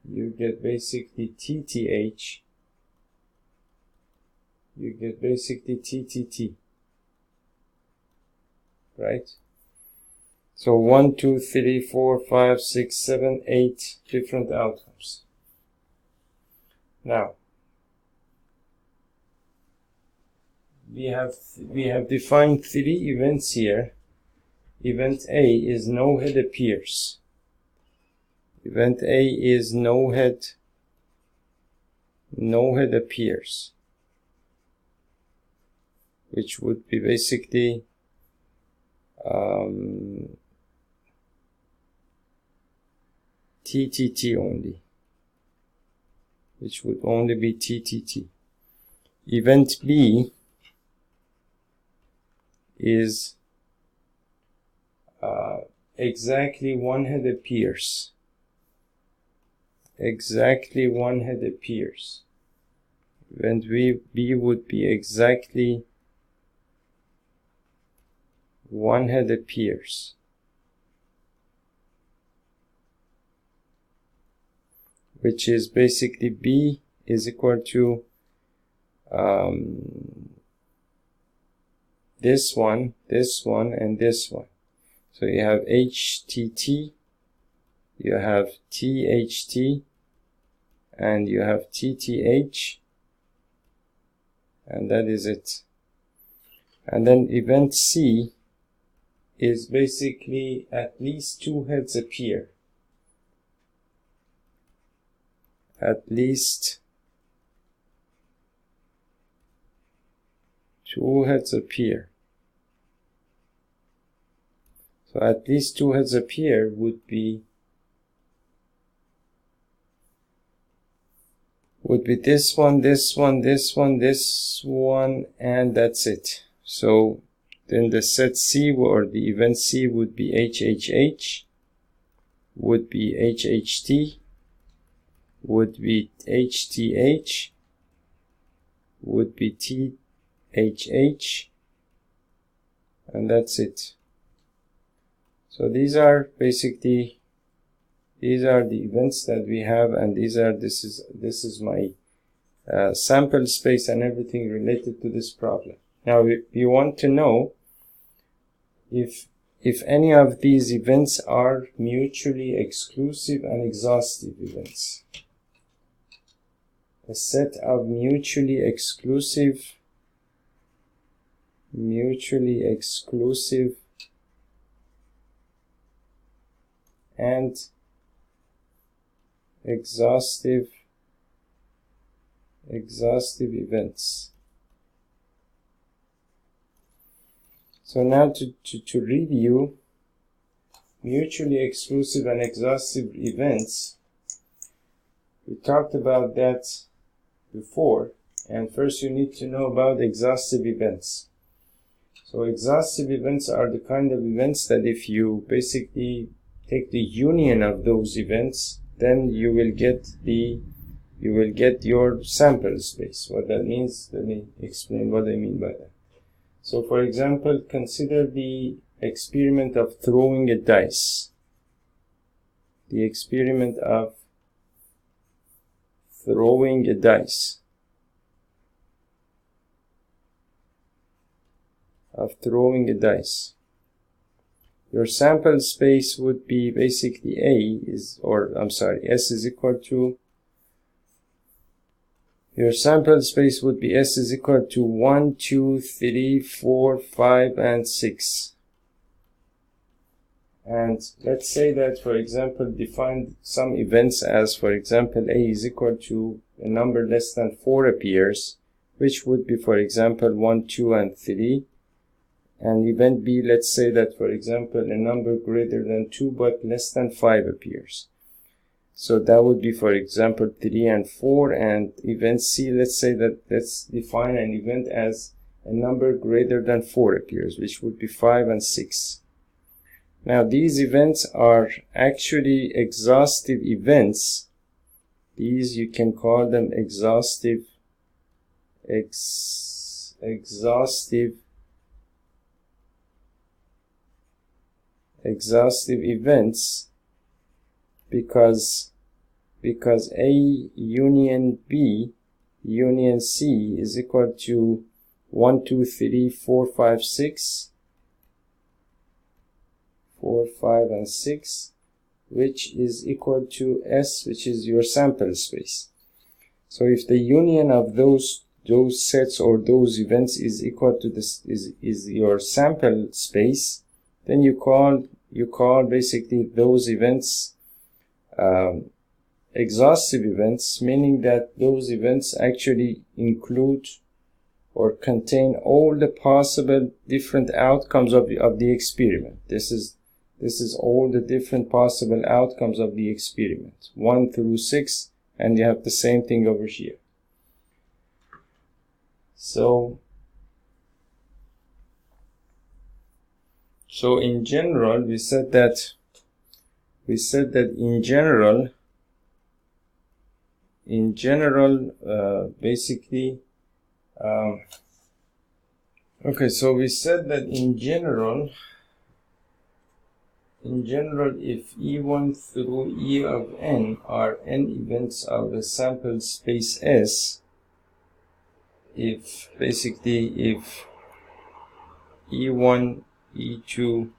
You get basically TTH. You get basically TTT. Right? So 1, 2, 3, 4, 5, 6, 7, 8 different outcomes. Now, we have defined 3 events here. Event A is no head appears. Event A is no head appears, which would be basically TTT only, which would only be TTT. Event B is exactly 1 head appears. Exactly 1 head appears. Event B would be exactly 1 head appears. Which is basically B is equal to this one, and this one. So you have HTT, you have THT, and you have TTH, and that is it. And then event C is basically at least 2 heads appear. At least 2 heads appear. So at least 2 heads appear would be this one, this one, this one, this one, and that's it. So then the set C, or the event C, would be HHH, would be HHT, would be HTH, would be THH, and that's it. So these are basically, these are the events that we have, and this is my sample space and everything related to this problem. Now we want to know if any of these events are mutually exclusive and exhaustive events. A set of mutually exclusive and exhaustive events. So now to review mutually exclusive and exhaustive events, we talked about that before, And first you need to know about exhaustive events. So exhaustive events are the kind of events that if you basically take the union of those events, then you will get your sample space. What that means, let me explain what I mean by that. So for example, consider the experiment of throwing a dice. The experiment of throwing a dice. Your sample space would be basically S is equal to, your sample space would be S is equal to 1, 2, 3, 4, 5, and 6. And let's say that, for example, define some events as, for example, A is equal to a number less than 4 appears, which would be, for example, 1, 2, and 3. And event B, let's say that, for example, a number greater than 2 but less than 5 appears. So that would be, for example, 3 and 4. And event C, let's define an event as a number greater than 4 appears, which would be 5 and 6. Now these events are actually exhaustive events. These you can call them exhaustive events because A union B union C is equal to 1, 2, 3, 4, 5, 6, 4, 5, and 6, which is equal to S, which is your sample space. So if the union of those sets or those events is equal to this is your sample space, then you call basically those events exhaustive events, meaning that those events actually include or contain all the possible different outcomes of the experiment. This is all the different possible outcomes of the experiment, 1 through 6, and you have the same thing over here. So in general, we said that in general, basically, okay, so we said that in general, if E1 through E of n are n events of a sample space S, if E1, E2,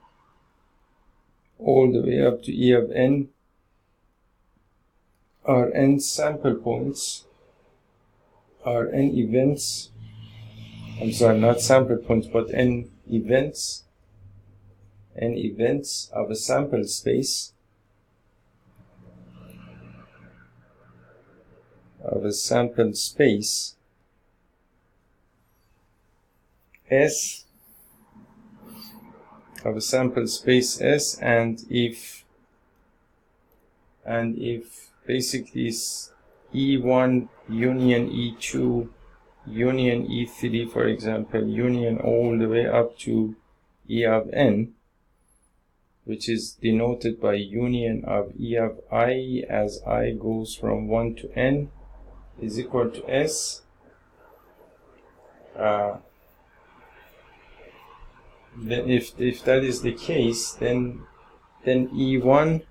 all the way up to E of n are n sample points, are n events, I'm sorry, not sample points, but n events of a sample space, S, of a sample space S, and if basically E1 union E2 union E3, for example, union all the way up to E of n, which is denoted by union of E of I as I goes from 1 to n, is equal to S. Then if that is the case, then E1,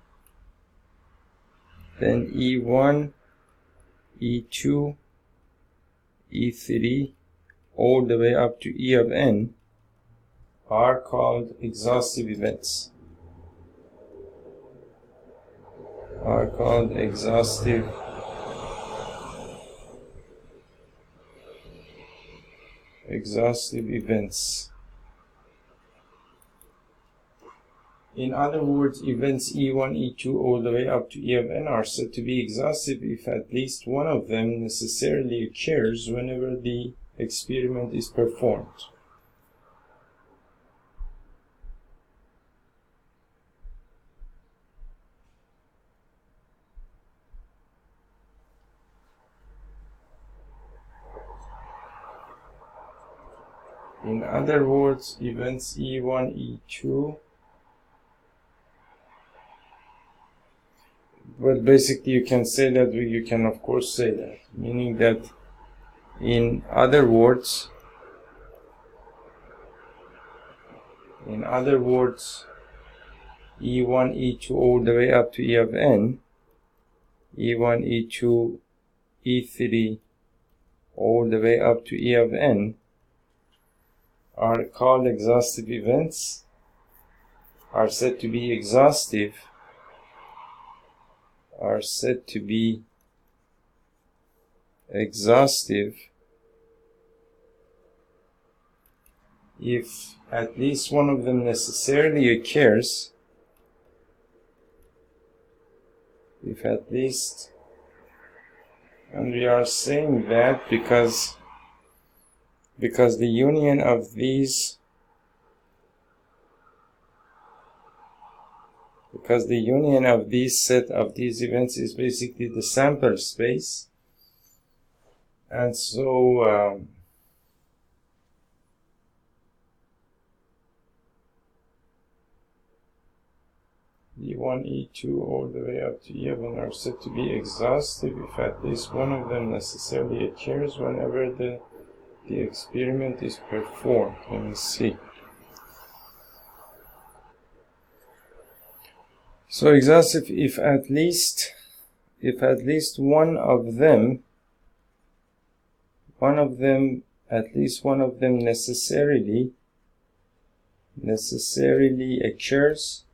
E2, E3, all the way up to E of n are called exhaustive events. Exhaustive events. In other words, events E1, E2, all the way up to E of n are said to be exhaustive if at least one of them necessarily occurs whenever the experiment is performed. In other words, events E1, E2. But basically you can say that, you can of course say that, meaning that in other words, E1, E2 all the way up to E of n, E1, E2, E3 all the way up to E of n are called exhaustive events, are said to be exhaustive, if at least one of them necessarily occurs, and we are saying that because the union of these set of these events is basically the sample space, and so E1, E2 all the way up to E11 are said to be exhaustive if at least one of them necessarily occurs whenever the experiment is performed. Let me see. So exhaustive if at least one of them necessarily occurs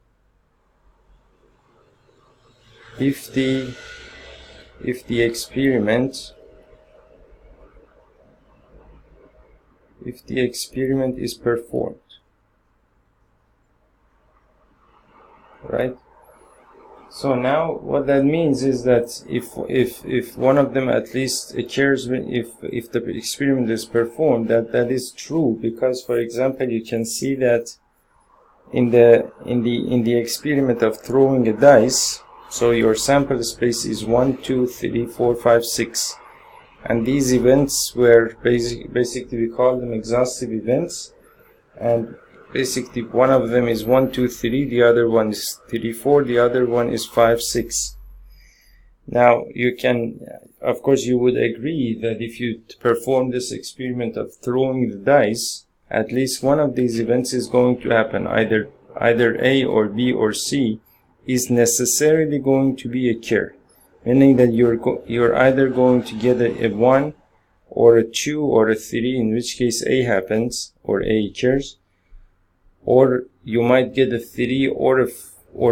if the experiment is performed, right? So now what that means is that if one of them at least occurs if the experiment is performed, that is true, because for example you can see that in the experiment of throwing a dice, so your sample space is 1, 2, 3, 4, 5, 6, and these events were basically we call them exhaustive events, and basically one of them is 1, 2, 3, the other one is 3, 4, the other one is 5, 6. Now you can, of course you would agree that if you perform this experiment of throwing the dice, at least one of these events is going to happen, either A or B or C is necessarily going to be occur, meaning that you're either going to get a 1 or a 2 or a 3, in which case A happens or A occurs, or you might get a 3 or a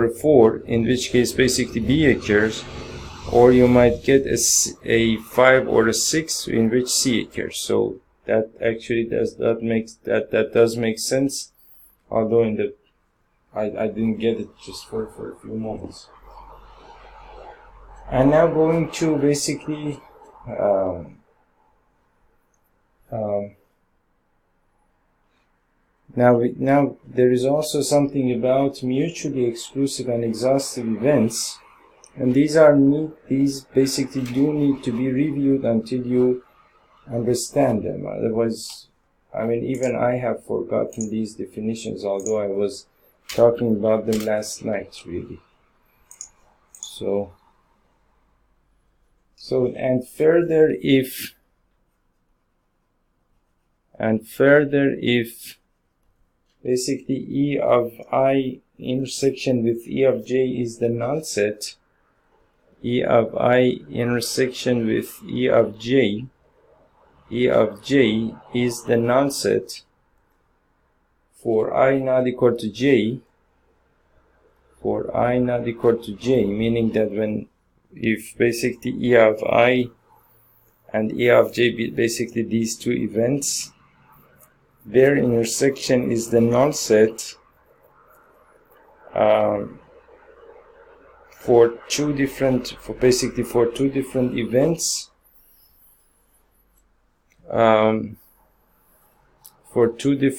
4, in which case basically B occurs, or you might get a 5 or a 6, in which C occurs. So that actually does make sense, although I didn't get it just for a few moments. And now going to basically now there is also something about mutually exclusive and exhaustive events, and these basically do need to be reviewed until you understand them. Otherwise, I mean, even I have forgotten these definitions, although I was talking about them last night, really. So and further if basically E of I intersection with E of J is the null set, E of I intersection with E of J is the null set for I not equal to J, meaning that if basically E of I and E of J, basically these two events, their intersection is the null set for two different events,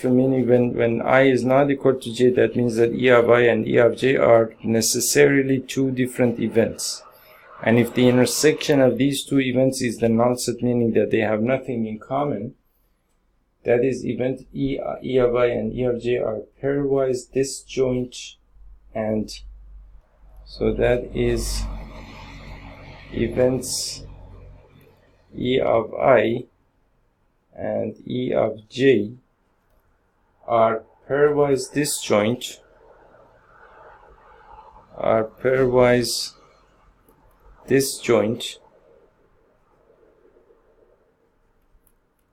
meaning when I is not equal to J, that means that E of I and E of J are necessarily two different events. And if the intersection of these two events is the null set, meaning that they have nothing in common, That is, event E of I and E of J are pairwise disjoint, and so that is events E of I and E of J are pairwise disjoint,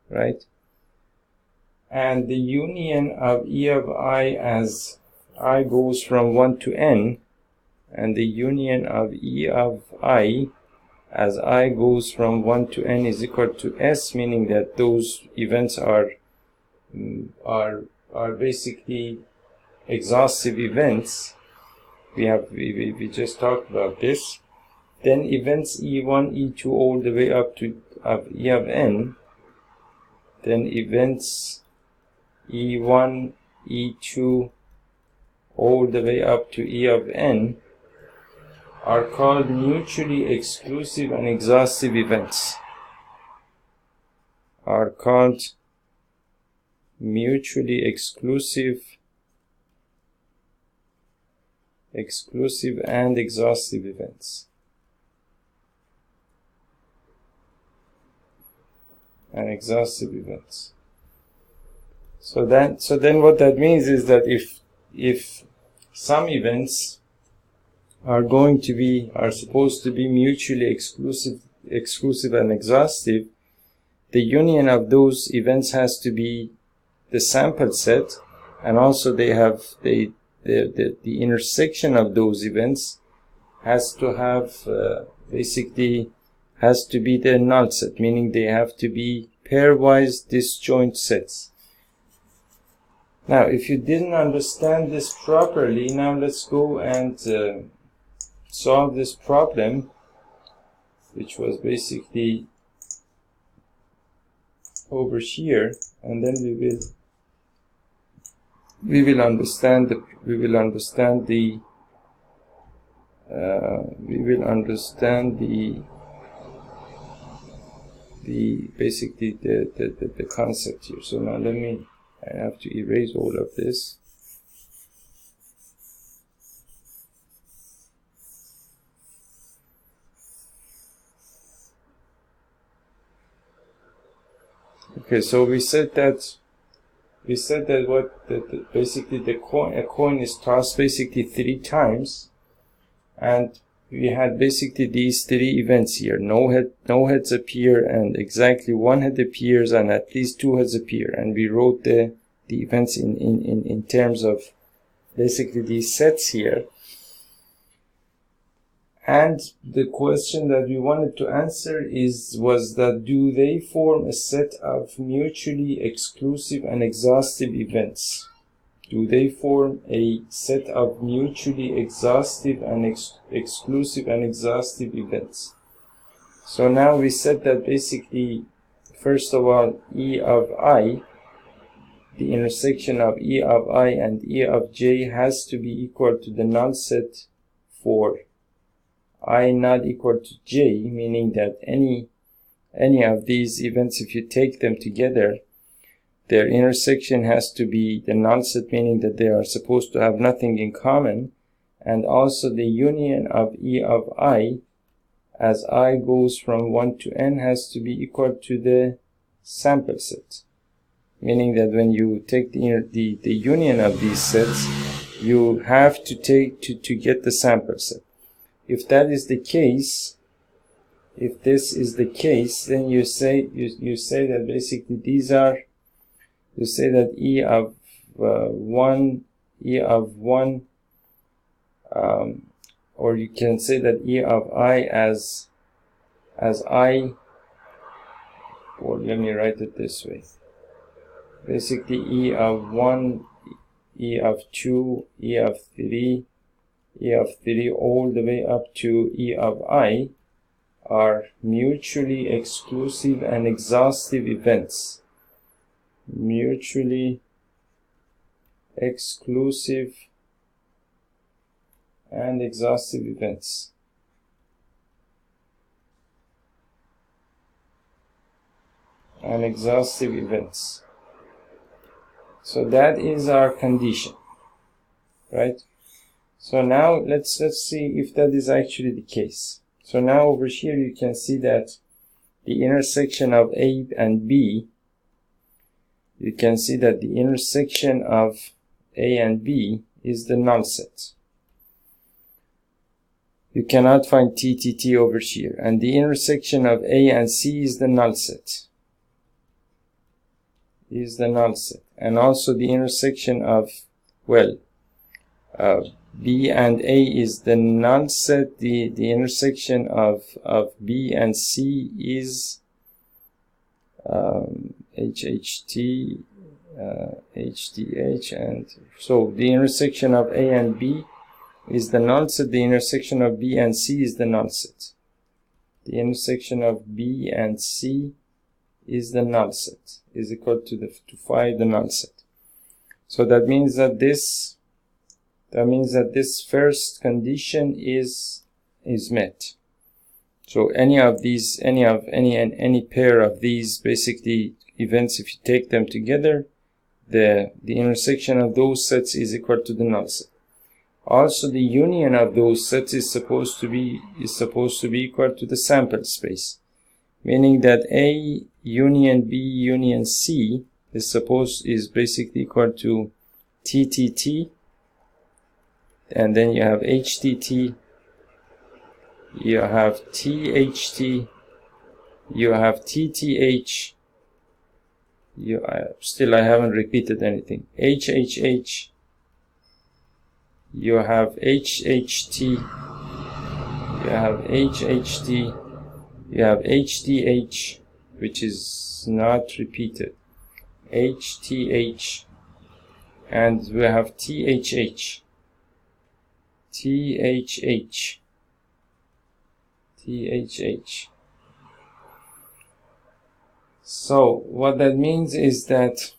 right? And the union of E of I as I goes from 1 to n, and the union of E of I as I goes from 1 to n is equal to S, meaning that those events are basically exhaustive events. We just talked about this. Then events E1, E2 all the way up to E of n. Then events E1, E2 all the way up to E of n are called mutually exclusive and exhaustive events. Are called mutually exclusive and exhaustive events. So then what that means is that if some events are supposed to be mutually exclusive and exhaustive, the union of those events has to be the sample set, and also the intersection of those events has to have has to be the null set, meaning they have to be pairwise disjoint sets. Now, if you didn't understand this properly, now let's go and solve this problem, which was basically over here, and then we will understand the concept here. So now I have to erase all of this. Okay, so we said that basically a coin is tossed basically 3 times, and we had basically these 3 events here. No heads appear, and exactly 1 head appears, and at least 2 heads appear. And we wrote the events in terms of basically these sets here. And the question that we wanted to answer was that do they form a set of mutually exclusive and exhaustive events? Do they form a set of mutually exhaustive and exclusive and exhaustive events? So now we said that basically, first of all, E of I, the intersection of E of I and E of J has to be equal to the null set for I not equal to J, meaning that any of these events, if you take them together, their intersection has to be the null set, meaning that they are supposed to have nothing in common, and also the union of E of I as I goes from 1 to n has to be equal to the sample set, meaning that when you take the union of these sets, you have to take to get the sample set. If that is the case, if this is the case, then you say that basically these are, you say that E of 1, or you can say that E of I as I, or let me write it this way. Basically E of 1, E of 2, E of 3, E of 3 all the way up to E of I are mutually exclusive and exhaustive events. Mutually exclusive and exhaustive events. And exhaustive events. So that is our condition, right? So now let's see if that is actually the case. So now over here you can see that the intersection of A and B, you can see that the intersection of A and B is the null set. You cannot find TTT over here. And the intersection of A and C is the null set. And also the intersection of, well, B and A is the null set. The intersection of B and C is HHT, HDH, and so the intersection of A and B is the null set. The intersection of B and C is the null set. The intersection of B and C is the null set, is equal to phi the null set. So that means that this first condition is met. So any pair of these basically events, if you take them together, the intersection of those sets is equal to the null set. Also, the union of those sets is supposed to be equal to the sample space, meaning that A union B union C is basically equal to TTT, and then you have HTT, you have THT, you have TTH, I haven't repeated anything, HHH, you have HHT, you have HHT, you have HDH, which is not repeated, HTH, and we have THH, THH. So what that means is that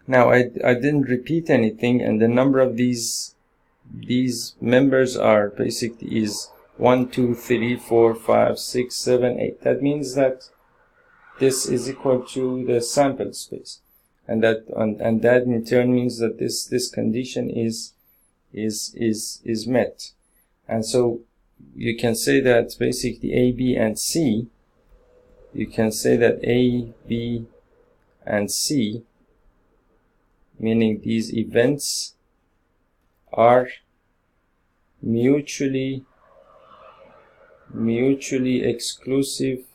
now I didn't repeat anything, and the number of these members are basically is 1, 2, 3, 4, 5, 6, 7, 8. That means that this is equal to the sample space, and that in turn means that this condition is met. And so you can say that basically A, B, and C, you can say that A, B, and C, meaning these events are mutually exclusive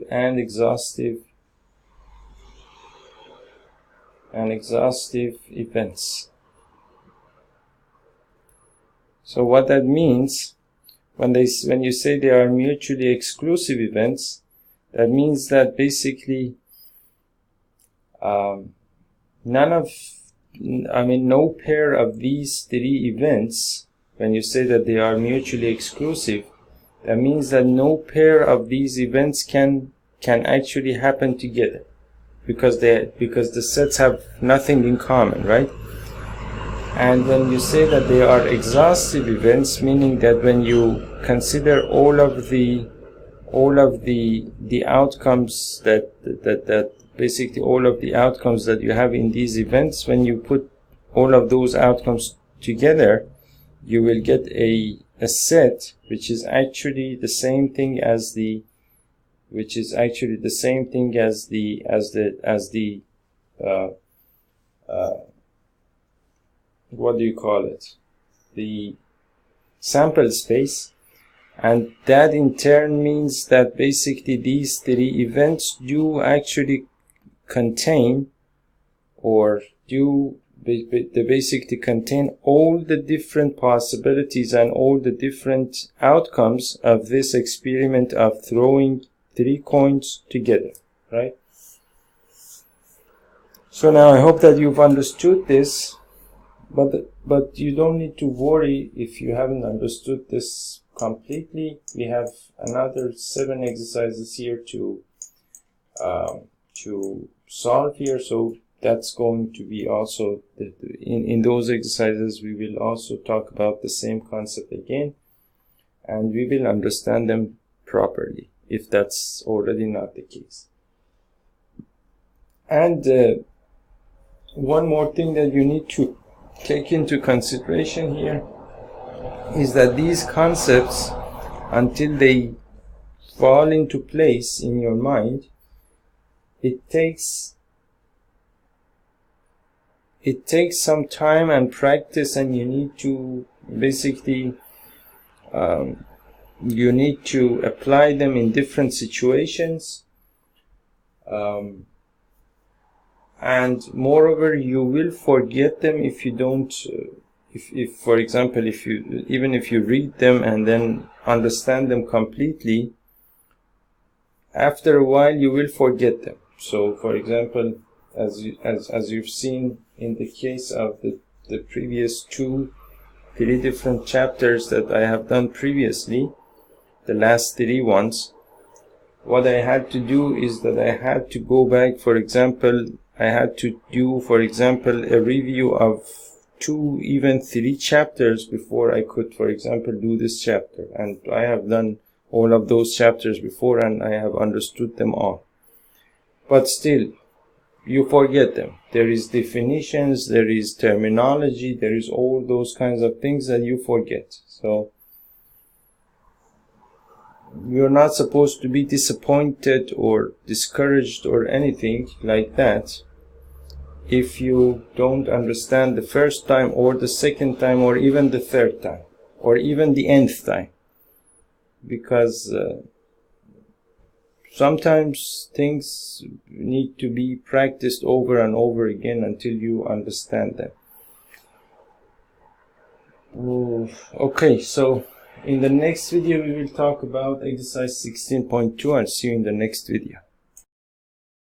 and exhaustive events. So what that means, when you say they are mutually exclusive events, that means that basically no pair of these three events, when you say that they are mutually exclusive, that means that no pair of these events can actually happen together, because the sets have nothing in common, right? And when you say that they are exhaustive events, meaning that when you consider all of the outcomes that basically all of the outcomes that you have in these events, when you put all of those outcomes together, you will get a set which is actually the same thing as the what do you call it? The sample space. And that in turn means that basically these three events do actually contain, or they basically contain all the different possibilities and all the different outcomes of this experiment of throwing three coins together, right? So now I hope that you've understood this, but you don't need to worry if you haven't understood this completely. We have another 7 exercises here to solve here, so that's going to be also in those exercises we will also talk about the same concept again, and we will understand them properly if that's already not the case. And one more thing that you need to take into consideration here is that these concepts, until they fall into place in your mind, it takes some time and practice, and you need to basically you need to apply them in different situations, and moreover you will forget them if you don't if for example, if you read them and then understand them completely, after a while you will forget them. So for example, as you've seen in the case of the previous three different chapters that I have done previously, the last 3 ones, what I had to do is that I had to go back. For example, I had to do, for example, a review of 2, even 3 chapters before I could, for example, do this chapter. And I have done all of those chapters before, and I have understood them all. But still, you forget them. There is definitions, there is terminology, there is all those kinds of things that you forget. So you're not supposed to be disappointed or discouraged or anything like that if you don't understand the first time or the second time or even the third time or even the nth time, because sometimes things need to be practiced over and over again until you understand them. Okay, so in the next video we will talk about exercise 16.2. I'll see you in the next video.